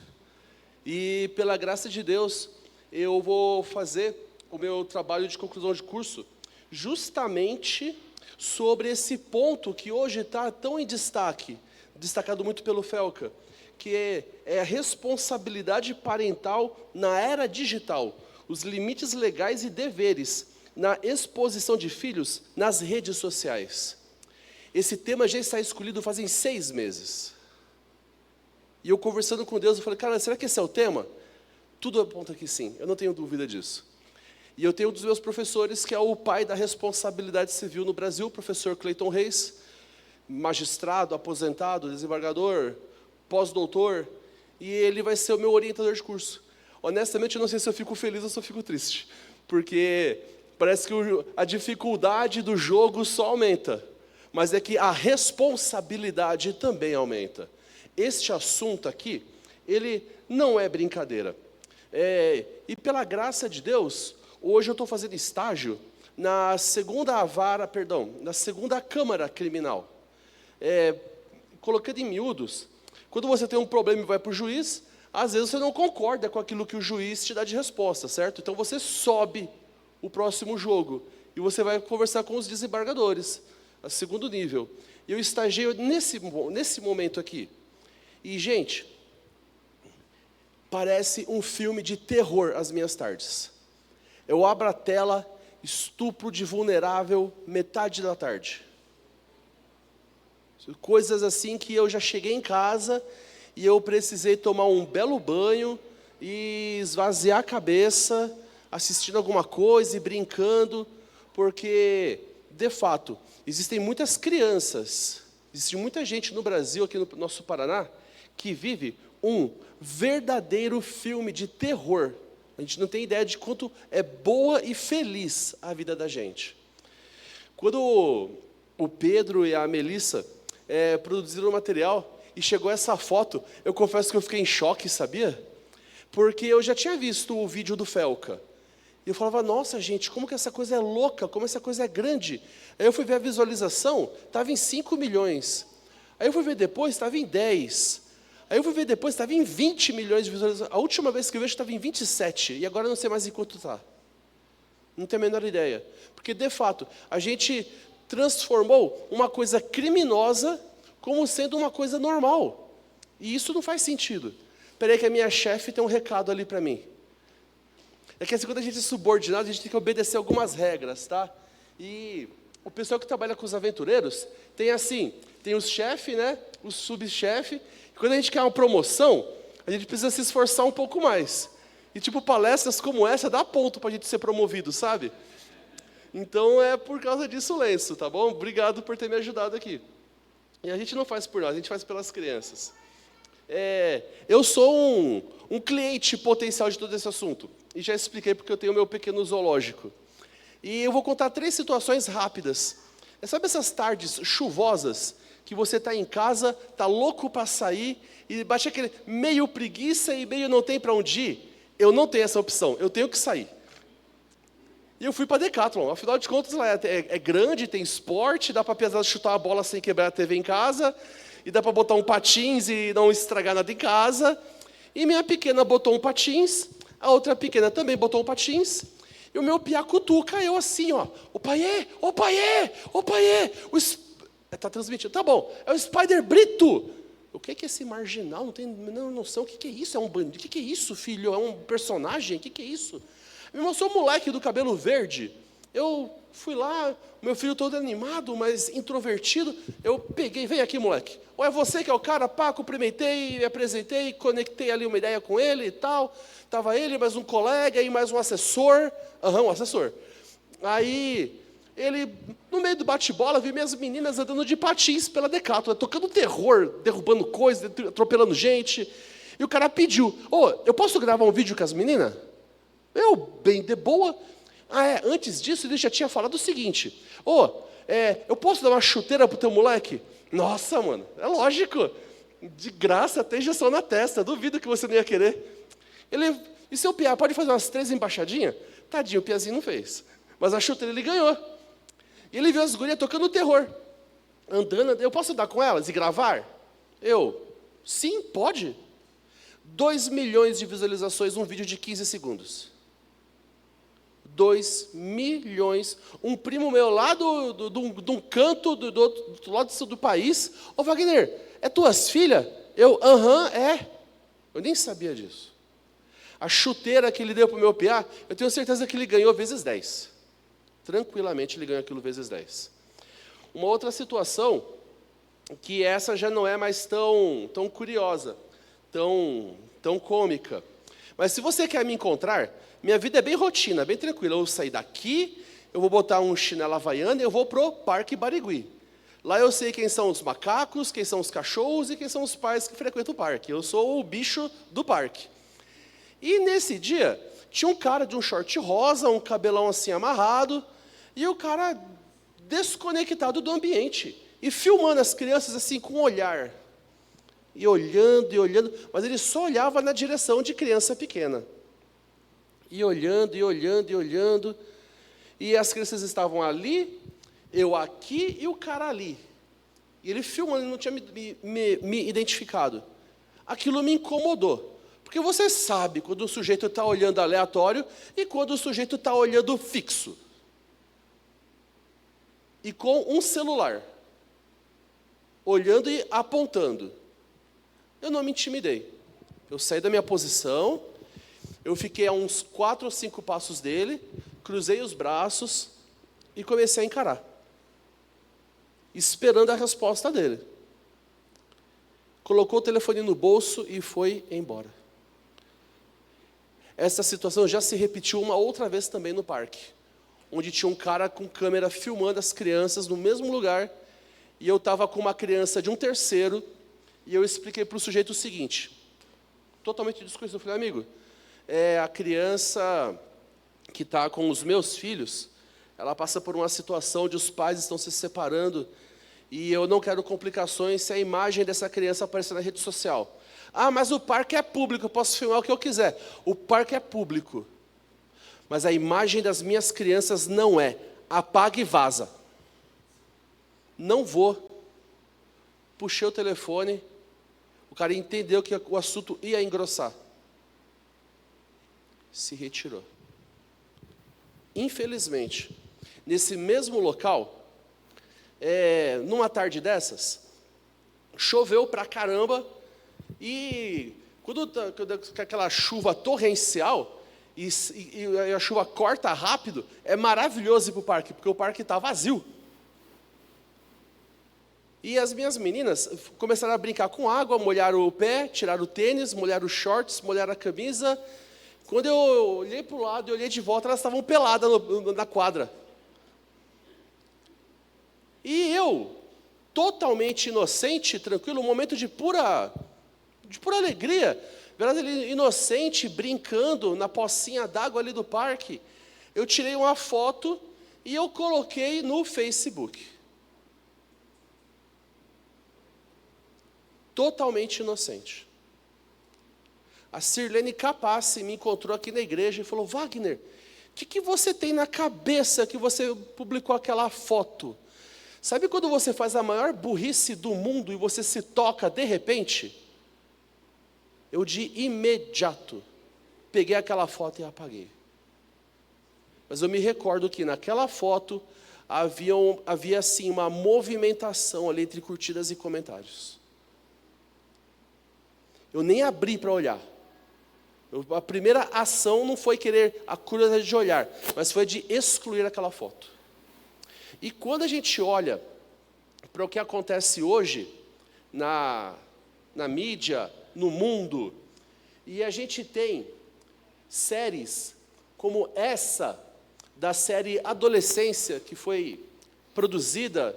E pela graça de Deus, eu vou fazer o meu trabalho de conclusão de curso justamente sobre esse ponto que hoje está tão em destaque, destacado muito pelo Felca, que é a responsabilidade parental na era digital, os limites legais e deveres na exposição de filhos nas redes sociais. Esse tema já está escolhido fazem 6 meses. E eu conversando com Deus, eu falei: cara, será que esse é o tema? Tudo aponta que sim, eu não tenho dúvida disso. E eu tenho um dos meus professores, que é o pai da responsabilidade civil no Brasil, o professor Cleiton Reis, magistrado, aposentado, desembargador, pós-doutor, e ele vai ser o meu orientador de curso. Honestamente, eu não sei se eu fico feliz ou se eu fico triste, porque parece que a dificuldade do jogo só aumenta, mas é que a responsabilidade também aumenta. Este assunto aqui, ele não é brincadeira. E pela graça de Deus, hoje eu estou fazendo estágio na segunda Câmara Criminal. Colocando em miúdos, quando você tem um problema e vai para o juiz, às vezes você não concorda com aquilo que o juiz te dá de resposta, certo? Então você sobe o próximo jogo e você vai conversar com os desembargadores, a segundo nível. E eu estagiei nesse momento aqui. E, gente, parece um filme de terror as minhas tardes. Eu abro a tela, estupro de vulnerável, metade da tarde. Coisas assim que eu já cheguei em casa e eu precisei tomar um belo banho e esvaziar a cabeça, assistindo alguma coisa e brincando, porque, de fato, existem muitas crianças, existe muita gente no Brasil, aqui no nosso Paraná, que vive um verdadeiro filme de terror. A gente não tem ideia de quanto é boa e feliz a vida da gente. Quando o Pedro e a Melissa produziram o material e chegou essa foto, eu confesso que eu fiquei em choque, sabia? Porque eu já tinha visto o vídeo do Felca. E eu falava: nossa, gente, como que essa coisa é louca, como essa coisa é grande. Aí eu fui ver a visualização, estava em 5 milhões. Aí eu fui ver depois, estava em 10. Aí eu fui ver depois, estava em 20 milhões de visualizações. A última vez que eu vejo estava em 27. E agora eu não sei mais em quanto está. Não tenho a menor ideia. Porque, de fato, a gente transformou uma coisa criminosa como sendo uma coisa normal. E isso não faz sentido. Espera aí que a minha chefe tem um recado ali para mim. É que assim, quando a gente é subordinado, a gente tem que obedecer algumas regras, tá? E o pessoal que trabalha com os aventureiros tem assim, tem os chefes, né? Os subchefes. Quando a gente quer uma promoção, a gente precisa se esforçar um pouco mais. E, tipo, palestras como essa dá ponto para a gente ser promovido, sabe? Então, é por causa disso o lenço, tá bom? Obrigado por ter me ajudado aqui. E a gente não faz por nós, a gente faz pelas crianças. Eu sou um cliente potencial de todo esse assunto. E já expliquei porque eu tenho o meu pequeno zoológico. E eu vou contar 3 situações rápidas. Sabe essas tardes chuvosas, que você está em casa, está louco para sair, e bate aquele meio preguiça e meio não tem para onde ir? Eu não tenho essa opção, eu tenho que sair. E eu fui para a Decathlon, afinal de contas ela é grande, tem esporte, dá para chutar a bola sem quebrar a TV em casa, e dá para botar um patins e não estragar nada em casa. E minha pequena botou um patins, a outra pequena também botou um patins, e o meu piá cutuca eu assim, ó, o paiê, está transmitindo, tá bom, é o Spider Brito. O que é esse marginal? Não tem noção, o que é isso? É um bandido? O que é isso, filho? É um personagem? O que é isso? Meu irmão, sou um moleque do cabelo verde. Eu fui lá, meu filho todo animado, mas introvertido. Eu peguei, vem aqui, moleque. Ou é você que é o cara? Pá, cumprimentei, me apresentei, conectei ali uma ideia com ele e tal. Estava ele, mais um colega e mais um assessor. Um assessor. Aí, ele, no meio do bate-bola, vi minhas meninas andando de patins pela Decathlon, tocando terror, derrubando coisas, atropelando gente. E o cara pediu, eu posso gravar um vídeo com as meninas? Eu, bem de boa. Antes disso, ele já tinha falado o seguinte, eu posso dar uma chuteira pro teu moleque? Nossa, mano, é lógico. De graça, até injeção na testa, duvido que você não ia querer. E seu piá, pode fazer umas 3 embaixadinhas? Tadinho, o piazinho não fez. Mas a chuteira ele ganhou. E ele viu as gurias tocando terror. Andando, eu posso andar com elas e gravar? Sim, pode. 2 milhões de visualizações, um vídeo de 15 segundos. 2 milhões. Um primo meu lá de um canto do outro lado do país. Ô Wagner, é tuas filhas? É. Eu nem sabia disso. A chuteira que ele deu para o meu piá, eu tenho certeza que ele ganhou vezes 10. Tranquilamente ele ganhou aquilo vezes 10. Uma outra situação, que essa já não é mais tão curiosa, tão cômica. Mas se você quer me encontrar, minha vida é bem rotina, bem tranquila. Eu vou sair daqui, eu vou botar um chinelo havaiano e eu vou pro Parque Barigui. Lá eu sei quem são os macacos, quem são os cachorros e quem são os pais que frequentam o parque. Eu sou o bicho do parque. E nesse dia, tinha um cara de um short rosa, um cabelão assim amarrado, e o cara desconectado do ambiente, e filmando as crianças assim com um olhar, e olhando, mas ele só olhava na direção de criança pequena. E olhando, e as crianças estavam ali, eu aqui e o cara ali. E ele filmando, ele não tinha me identificado. Aquilo me incomodou. Porque você sabe quando o sujeito está olhando aleatório e quando o sujeito está olhando fixo. E com um celular. Olhando e apontando. Eu não me intimidei. Eu saí da minha posição, eu fiquei a uns 4 ou 5 passos dele, cruzei os braços e comecei a encarar. Esperando a resposta dele. Colocou o telefone no bolso e foi embora. Essa situação já se repetiu uma outra vez também no parque, onde tinha um cara com câmera filmando as crianças no mesmo lugar, e eu estava com uma criança de um terceiro, e eu expliquei para o sujeito o seguinte, totalmente desconhecido, eu falei, amigo, a criança que está com os meus filhos, ela passa por uma situação onde os pais estão se separando, e eu não quero complicações se a imagem dessa criança aparecer na rede social. Mas o parque é público, eu posso filmar o que eu quiser. O parque é público. Mas a imagem das minhas crianças não é. Apaga e vaza. Não vou. Puxei o telefone, o cara entendeu que o assunto ia engrossar. Se retirou. Infelizmente, nesse mesmo local, numa tarde dessas, choveu pra caramba, e quando aquela chuva torrencial, e a chuva corta rápido, é maravilhoso ir para o parque, porque o parque está vazio. E as minhas meninas começaram a brincar com água, molhar o pé, tirar o tênis, molhar os shorts, molhar a camisa. Quando eu olhei para o lado e olhei de volta, elas estavam peladas na quadra. E eu, totalmente inocente, tranquilo, um momento de pura alegria, vendo ele inocente, brincando na pocinha d'água ali do parque, eu tirei uma foto e eu coloquei no Facebook. Totalmente inocente. A Sirlene Capace me encontrou aqui na igreja e falou: Wagner, o que você tem na cabeça que você publicou aquela foto? Sabe quando você faz a maior burrice do mundo e você se toca de repente? Eu de imediato peguei aquela foto e apaguei. Mas eu me recordo que naquela foto havia assim uma movimentação ali entre curtidas e comentários. Eu nem abri para olhar. A primeira ação não foi querer a curiosidade de olhar, mas foi de excluir aquela foto. E quando a gente olha para o que acontece hoje na mídia, no mundo, e a gente tem séries como essa, da série Adolescência, que foi produzida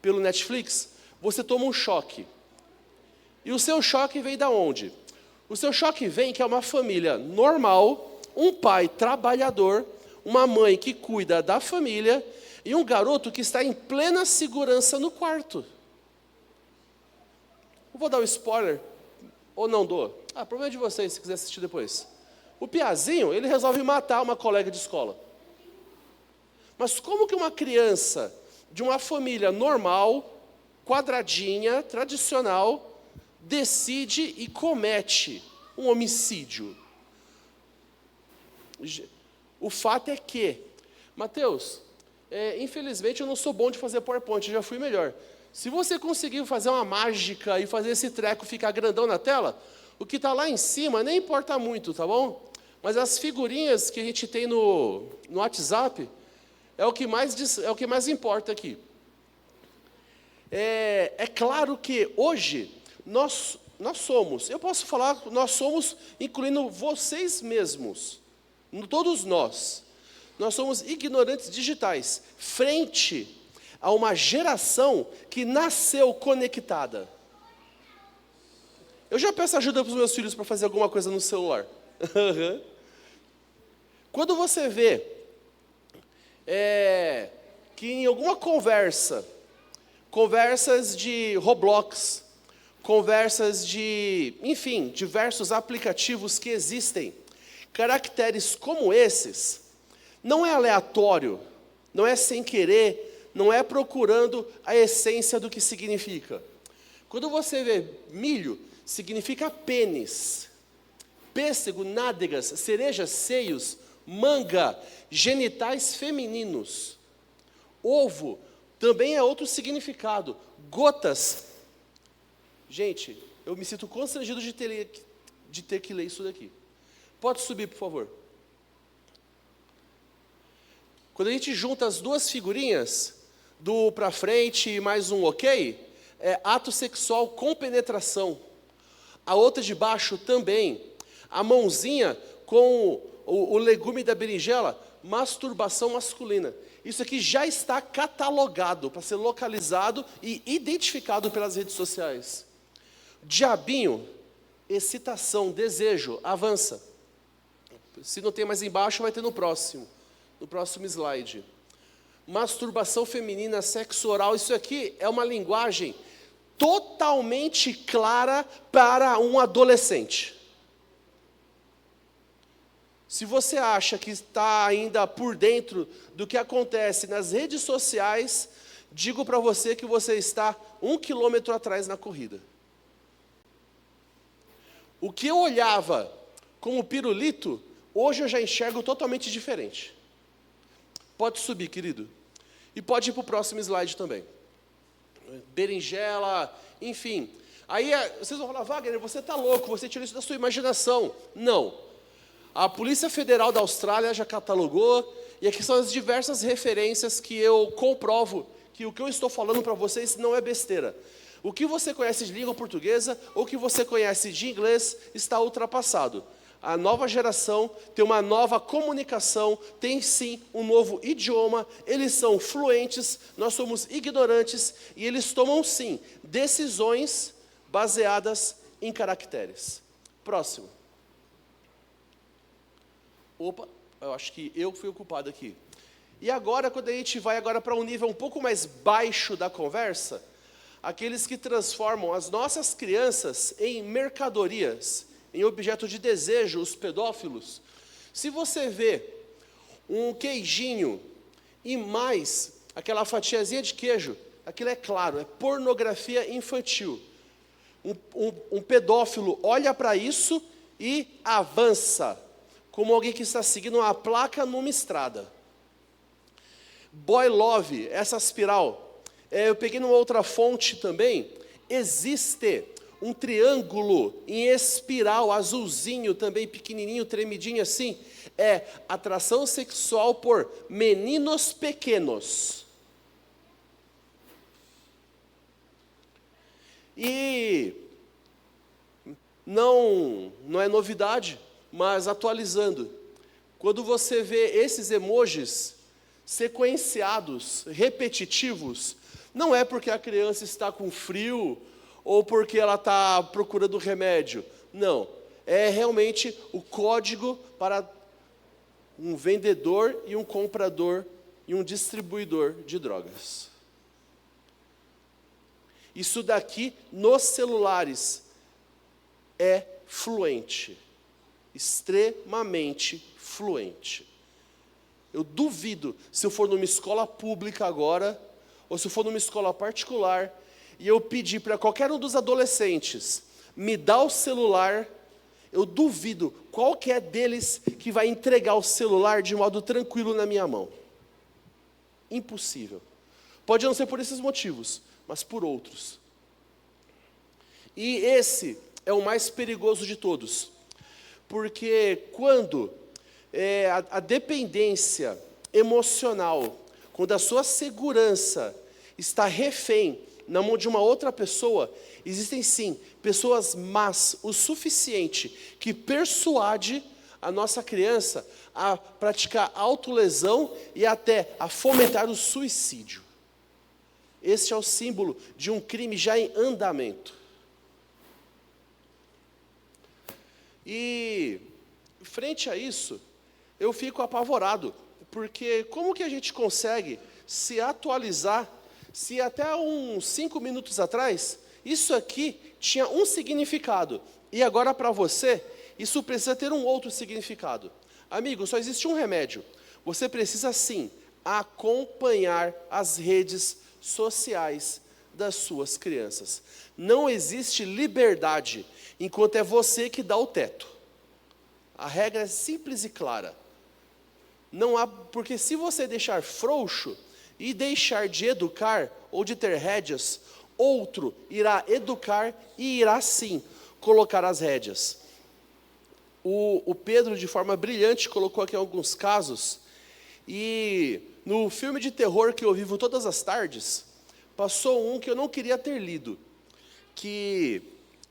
pelo Netflix, você toma um choque. E o seu choque vem da onde? O seu choque vem que é uma família normal, um pai trabalhador, uma mãe que cuida da família e um garoto que está em plena segurança no quarto. Eu vou dar um spoiler, ou não dou? Problema de vocês, se quiser assistir depois. O Piazinho, ele resolve matar uma colega de escola. Mas como que uma criança de uma família normal, quadradinha, tradicional, decide e comete um homicídio? O fato é que, Mateus, infelizmente eu não sou bom de fazer PowerPoint, eu já fui melhor. Se você conseguir fazer uma mágica e fazer esse treco ficar grandão na tela, o que está lá em cima nem importa muito, tá bom? Mas as figurinhas que a gente tem no WhatsApp é o que mais importa aqui. É claro que hoje nós somos, eu posso falar, nós somos, incluindo vocês mesmos, todos nós somos ignorantes digitais, frente a uma geração que nasceu conectada. Eu já peço ajuda para os meus filhos para fazer alguma coisa no celular. Quando você vê que em alguma conversas de Roblox, conversas de, enfim, diversos aplicativos que existem, caracteres como esses, não é aleatório, não é sem querer, não é procurando a essência do que significa. Quando você vê milho, significa pênis, pêssego, nádegas, cerejas, seios, manga, genitais femininos. Ovo também é outro significado, gotas. Gente, eu me sinto constrangido de ter que ler isso daqui. Pode subir, por favor. Quando a gente junta as duas figurinhas, do para frente e mais um ok, é ato sexual com penetração. A outra de baixo também. A mãozinha com o legume da berinjela, masturbação masculina. Isso aqui já está catalogado para ser localizado e identificado pelas redes sociais. Diabinho, excitação, desejo, avança. Se não tem mais embaixo, vai ter no próximo slide. Masturbação feminina, sexo oral, isso aqui é uma linguagem totalmente clara para um adolescente. Se você acha que está ainda por dentro do que acontece nas redes sociais, digo para você que você está 1 quilômetro atrás na corrida. O que eu olhava como pirulito, hoje eu já enxergo totalmente diferente. Pode subir, querido. E pode ir para o próximo slide também. Berinjela, enfim. Aí vocês vão falar, Wagner, você está louco, você tirou isso da sua imaginação. Não. A Polícia Federal da Austrália já catalogou, e aqui são as diversas referências que eu comprovo que o que eu estou falando para vocês não é besteira. O que você conhece de língua portuguesa, ou o que você conhece de inglês, está ultrapassado. A nova geração tem uma nova comunicação, tem sim um novo idioma, eles são fluentes, nós somos ignorantes, e eles tomam sim decisões baseadas em caracteres. Próximo. Opa, eu acho que eu fui o culpado aqui. E agora, quando a gente vai agora para um nível um pouco mais baixo da conversa, aqueles que transformam as nossas crianças em mercadorias, em objeto de desejo, os pedófilos. Se você vê um queijinho e mais aquela fatiazinha de queijo, aquilo é claro, é pornografia infantil. Um pedófilo olha para isso e avança, como alguém que está seguindo uma placa numa estrada. Boy Love, essa espiral, eu peguei numa outra fonte também, existe um triângulo em espiral, azulzinho também, pequenininho, tremidinho assim, é atração sexual por meninos pequenos. E não é novidade, mas atualizando, quando você vê esses emojis sequenciados, repetitivos, não é porque a criança está com frio ou porque ela está procurando remédio. Não, é realmente o código para um vendedor e um comprador e um distribuidor de drogas. Isso daqui, nos celulares, é fluente, extremamente fluente. Eu duvido, se eu for numa escola pública agora, ou se eu for numa escola particular, e eu pedir para qualquer um dos adolescentes, me dá o celular, eu duvido qual que é deles que vai entregar o celular de modo tranquilo na minha mão. Impossível. Pode não ser por esses motivos, mas por outros. E esse é o mais perigoso de todos, porque quando a dependência emocional, quando a sua segurança está refém na mão de uma outra pessoa, existem sim pessoas más o suficiente que persuade a nossa criança a praticar autolesão e até a fomentar o suicídio. Esse é o símbolo de um crime já em andamento. E, frente a isso, eu fico apavorado, porque como que a gente consegue se atualizar, se até uns 5 minutos atrás, isso aqui tinha um significado, e agora para você, isso precisa ter um outro significado. Amigo, só existe um remédio. Você precisa sim acompanhar as redes sociais das suas crianças. Não existe liberdade enquanto é você que dá o teto. A regra é simples e clara. Não há, porque se você deixar frouxo e deixar de educar ou de ter rédeas, outro irá educar e irá sim colocar as rédeas. O Pedro, de forma brilhante, colocou aqui alguns casos, e no filme de terror que eu vivo todas as tardes, passou um que eu não queria ter lido, que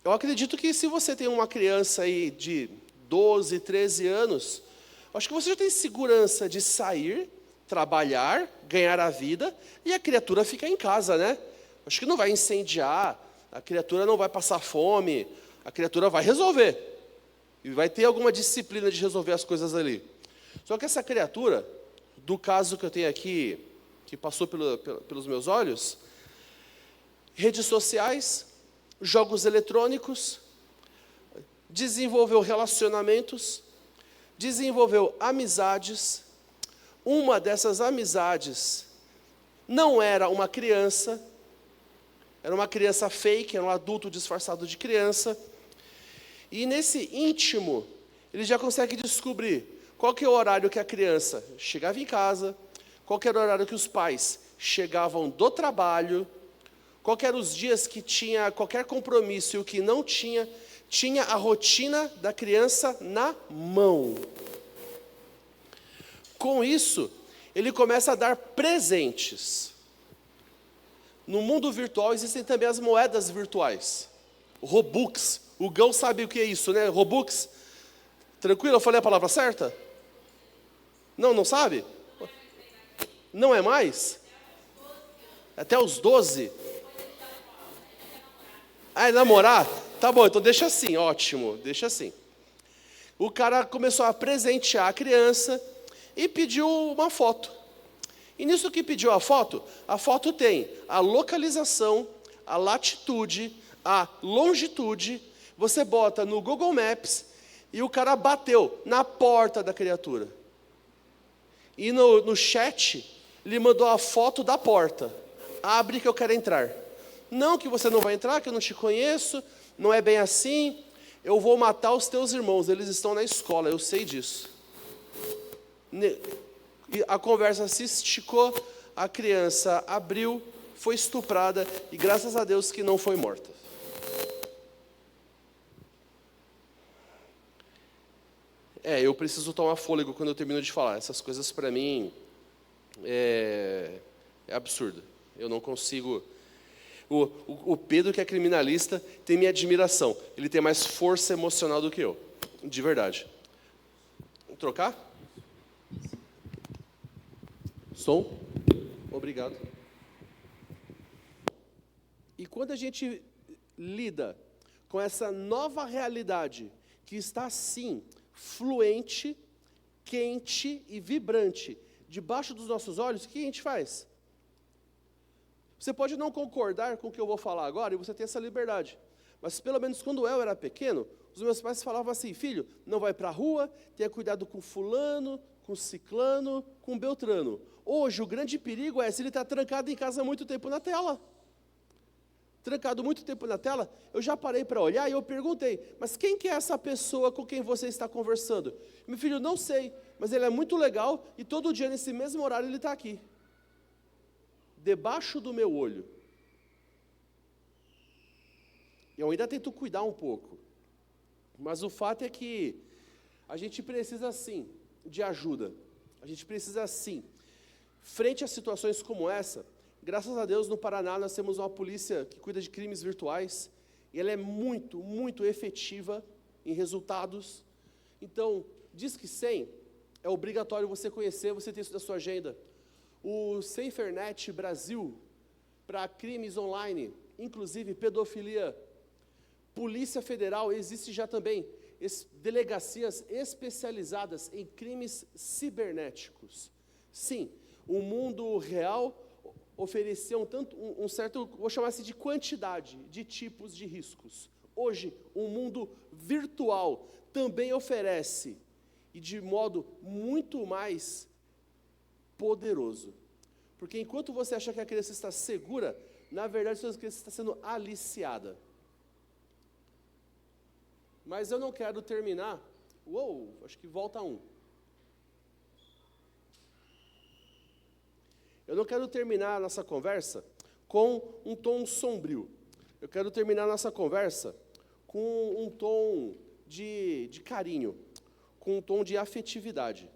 eu acredito que se você tem uma criança aí de 12, 13 anos, acho que você já tem segurança de sair, trabalhar, ganhar a vida, e a criatura fica em casa, né? Acho que não vai incendiar, a criatura não vai passar fome, a criatura vai resolver. E vai ter alguma disciplina de resolver as coisas ali. Só que essa criatura, do caso que eu tenho aqui, que passou pelos meus olhos, redes sociais, jogos eletrônicos, desenvolveu relacionamentos, desenvolveu amizades. Uma dessas amizades não era uma criança, era uma criança fake, era um adulto disfarçado de criança. E nesse íntimo, ele já consegue descobrir qual que é o horário que a criança chegava em casa, qual que era o horário que os pais chegavam do trabalho, qual que eram os dias que tinha qualquer compromisso e o que não tinha, tinha a rotina da criança na mão. Com isso, ele começa a dar presentes. No mundo virtual existem também as moedas virtuais. Robux. O Gão sabe o que é isso, né? Robux. Tranquilo? Eu falei a palavra certa? Não, não sabe? Não é mais? Até os 12? Ah, é namorar? Tá bom, então deixa assim, ótimo, deixa assim. O cara começou a presentear a criança e pediu uma foto. E nisso que pediu a foto tem a localização, a latitude, a longitude. Você bota no Google Maps e o cara bateu na porta da criatura. E no chat, ele mandou a foto da porta. Abre que eu quero entrar. Não, que você não vai entrar, que eu não te conheço, não é bem assim. Eu vou matar os teus irmãos, eles estão na escola, eu sei disso. E a conversa se esticou, a criança abriu, foi estuprada e graças a Deus que não foi morta. Eu preciso tomar fôlego quando eu termino de falar. Essas coisas para mim é absurdo. Eu não consigo. O Pedro, que é criminalista, tem minha admiração. Ele tem mais força emocional do que eu. De verdade. Trocar? Som? Obrigado. E quando a gente lida com essa nova realidade, que está assim, fluente, quente e vibrante, debaixo dos nossos olhos, o que a gente faz? Você pode não concordar com o que eu vou falar agora, e você tem essa liberdade. Mas pelo menos quando eu era pequeno, os meus pais falavam assim: filho, não vai para a rua, tenha cuidado com fulano, com ciclano, com beltrano. Hoje o grande perigo é se ele está trancado em casa há muito tempo na tela. Trancado muito tempo na tela, eu já parei para olhar e eu perguntei: mas quem que é essa pessoa com quem você está conversando? Meu filho, não sei, mas ele é muito legal e todo dia nesse mesmo horário ele está aqui. Debaixo do meu olho. Eu ainda tento cuidar um pouco, mas o fato é que a gente precisa sim de ajuda, a gente precisa sim, frente a situações como essa. Graças a Deus no Paraná nós temos uma polícia que cuida de crimes virtuais, e ela é muito, muito efetiva em resultados. Então, Disque 100 é obrigatório você conhecer, você ter isso na sua agenda. O SaferNet Brasil, para crimes online, inclusive pedofilia. Polícia Federal, existe já também delegacias especializadas em crimes cibernéticos. Sim, o mundo real ofereceu um certo, vou chamar assim de quantidade de tipos de riscos. Hoje, o mundo virtual também oferece, e de modo muito mais poderoso. Porque enquanto você acha que a criança está segura, na verdade a criança está sendo aliciada. Mas eu não quero terminar. Acho que volta um. Eu não quero terminar a nossa conversa com um tom sombrio. Eu quero terminar a nossa conversa com um tom de carinho, com um tom de afetividade,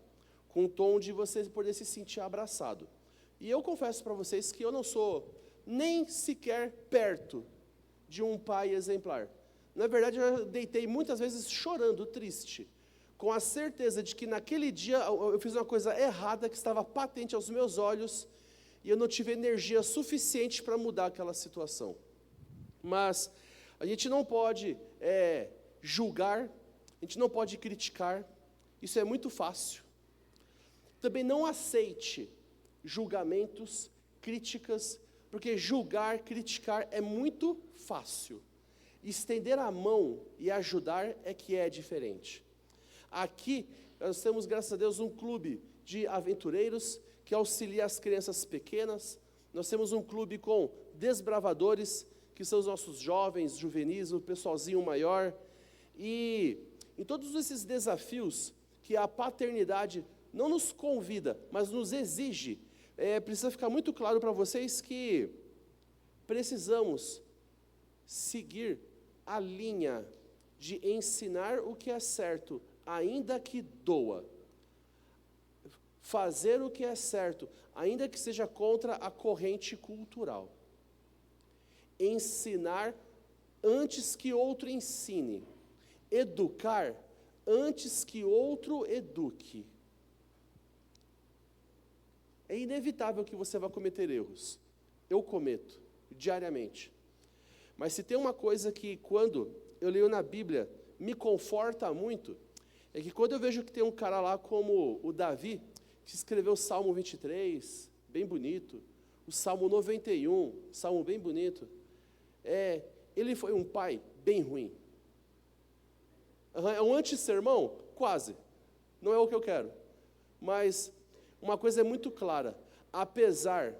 com um tom de você poder se sentir abraçado. E eu confesso para vocês que eu não sou nem sequer perto de um pai exemplar. Na verdade, eu deitei muitas vezes chorando, triste, com a certeza de que naquele dia eu fiz uma coisa errada que estava patente aos meus olhos e eu não tive energia suficiente para mudar aquela situação. Mas a gente não pode julgar, a gente não pode criticar, isso é muito fácil. Também não aceite julgamentos, críticas, porque julgar, criticar é muito fácil. Estender a mão e ajudar é que é diferente. Aqui, nós temos, graças a Deus, um clube de aventureiros que auxilia as crianças pequenas. Nós temos um clube com desbravadores, que são os nossos jovens, juvenis, o pessoalzinho maior. E em todos esses desafios que a paternidade não nos convida, mas nos exige, precisa ficar muito claro para vocês que precisamos seguir a linha de ensinar o que é certo, ainda que doa. Fazer o que é certo, ainda que seja contra a corrente cultural. Ensinar antes que outro ensine. Educar antes que outro eduque. É inevitável que você vá cometer erros. Eu cometo, diariamente. Mas se tem uma coisa que, quando eu leio na Bíblia, me conforta muito, é que quando eu vejo que tem um cara lá como o Davi, que escreveu o Salmo 23, bem bonito, o Salmo 91, Salmo bem bonito, ele foi um pai bem ruim. É um anti-sermão? Quase. Não é o que eu quero. Mas uma coisa é muito clara, apesar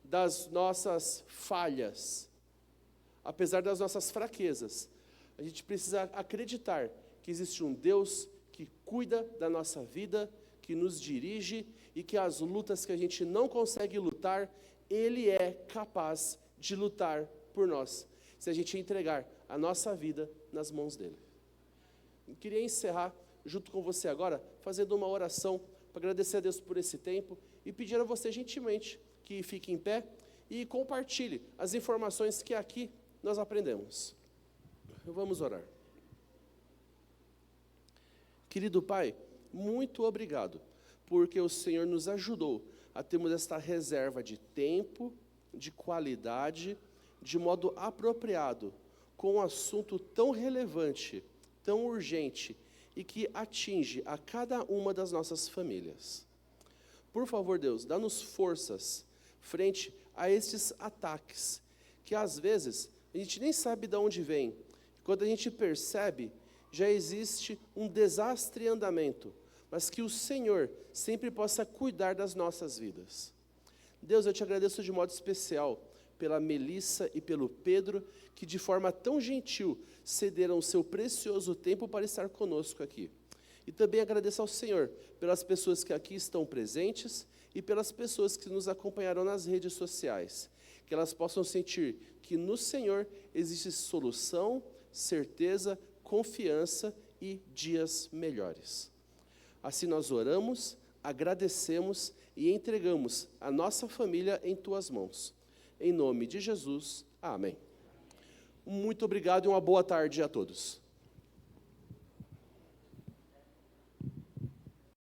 das nossas falhas, apesar das nossas fraquezas, a gente precisa acreditar que existe um Deus que cuida da nossa vida, que nos dirige e que as lutas que a gente não consegue lutar, Ele é capaz de lutar por nós, se a gente entregar a nossa vida nas mãos dEle. Eu queria encerrar junto com você agora, fazendo uma oração para agradecer a Deus por esse tempo e pedir a você gentilmente que fique em pé e compartilhe as informações que aqui nós aprendemos. Vamos orar. Querido Pai, muito obrigado, porque o Senhor nos ajudou a termos esta reserva de tempo, de qualidade, de modo apropriado, com um assunto tão relevante, tão urgente e que atinge a cada uma das nossas famílias. Por favor, Deus, dá-nos forças frente a estes ataques, que às vezes a gente nem sabe de onde vem. Quando a gente percebe, já existe um desastre em andamento, mas que o Senhor sempre possa cuidar das nossas vidas. Deus, eu te agradeço de modo especial pela Melissa e pelo Pedro, que de forma tão gentil cederam o seu precioso tempo para estar conosco aqui. E também agradeço ao Senhor pelas pessoas que aqui estão presentes e pelas pessoas que nos acompanharão nas redes sociais, que elas possam sentir que no Senhor existe solução, certeza, confiança e dias melhores. Assim nós oramos, agradecemos e entregamos a nossa família em Tuas mãos. Em nome de Jesus, amém. Muito obrigado e uma boa tarde a todos.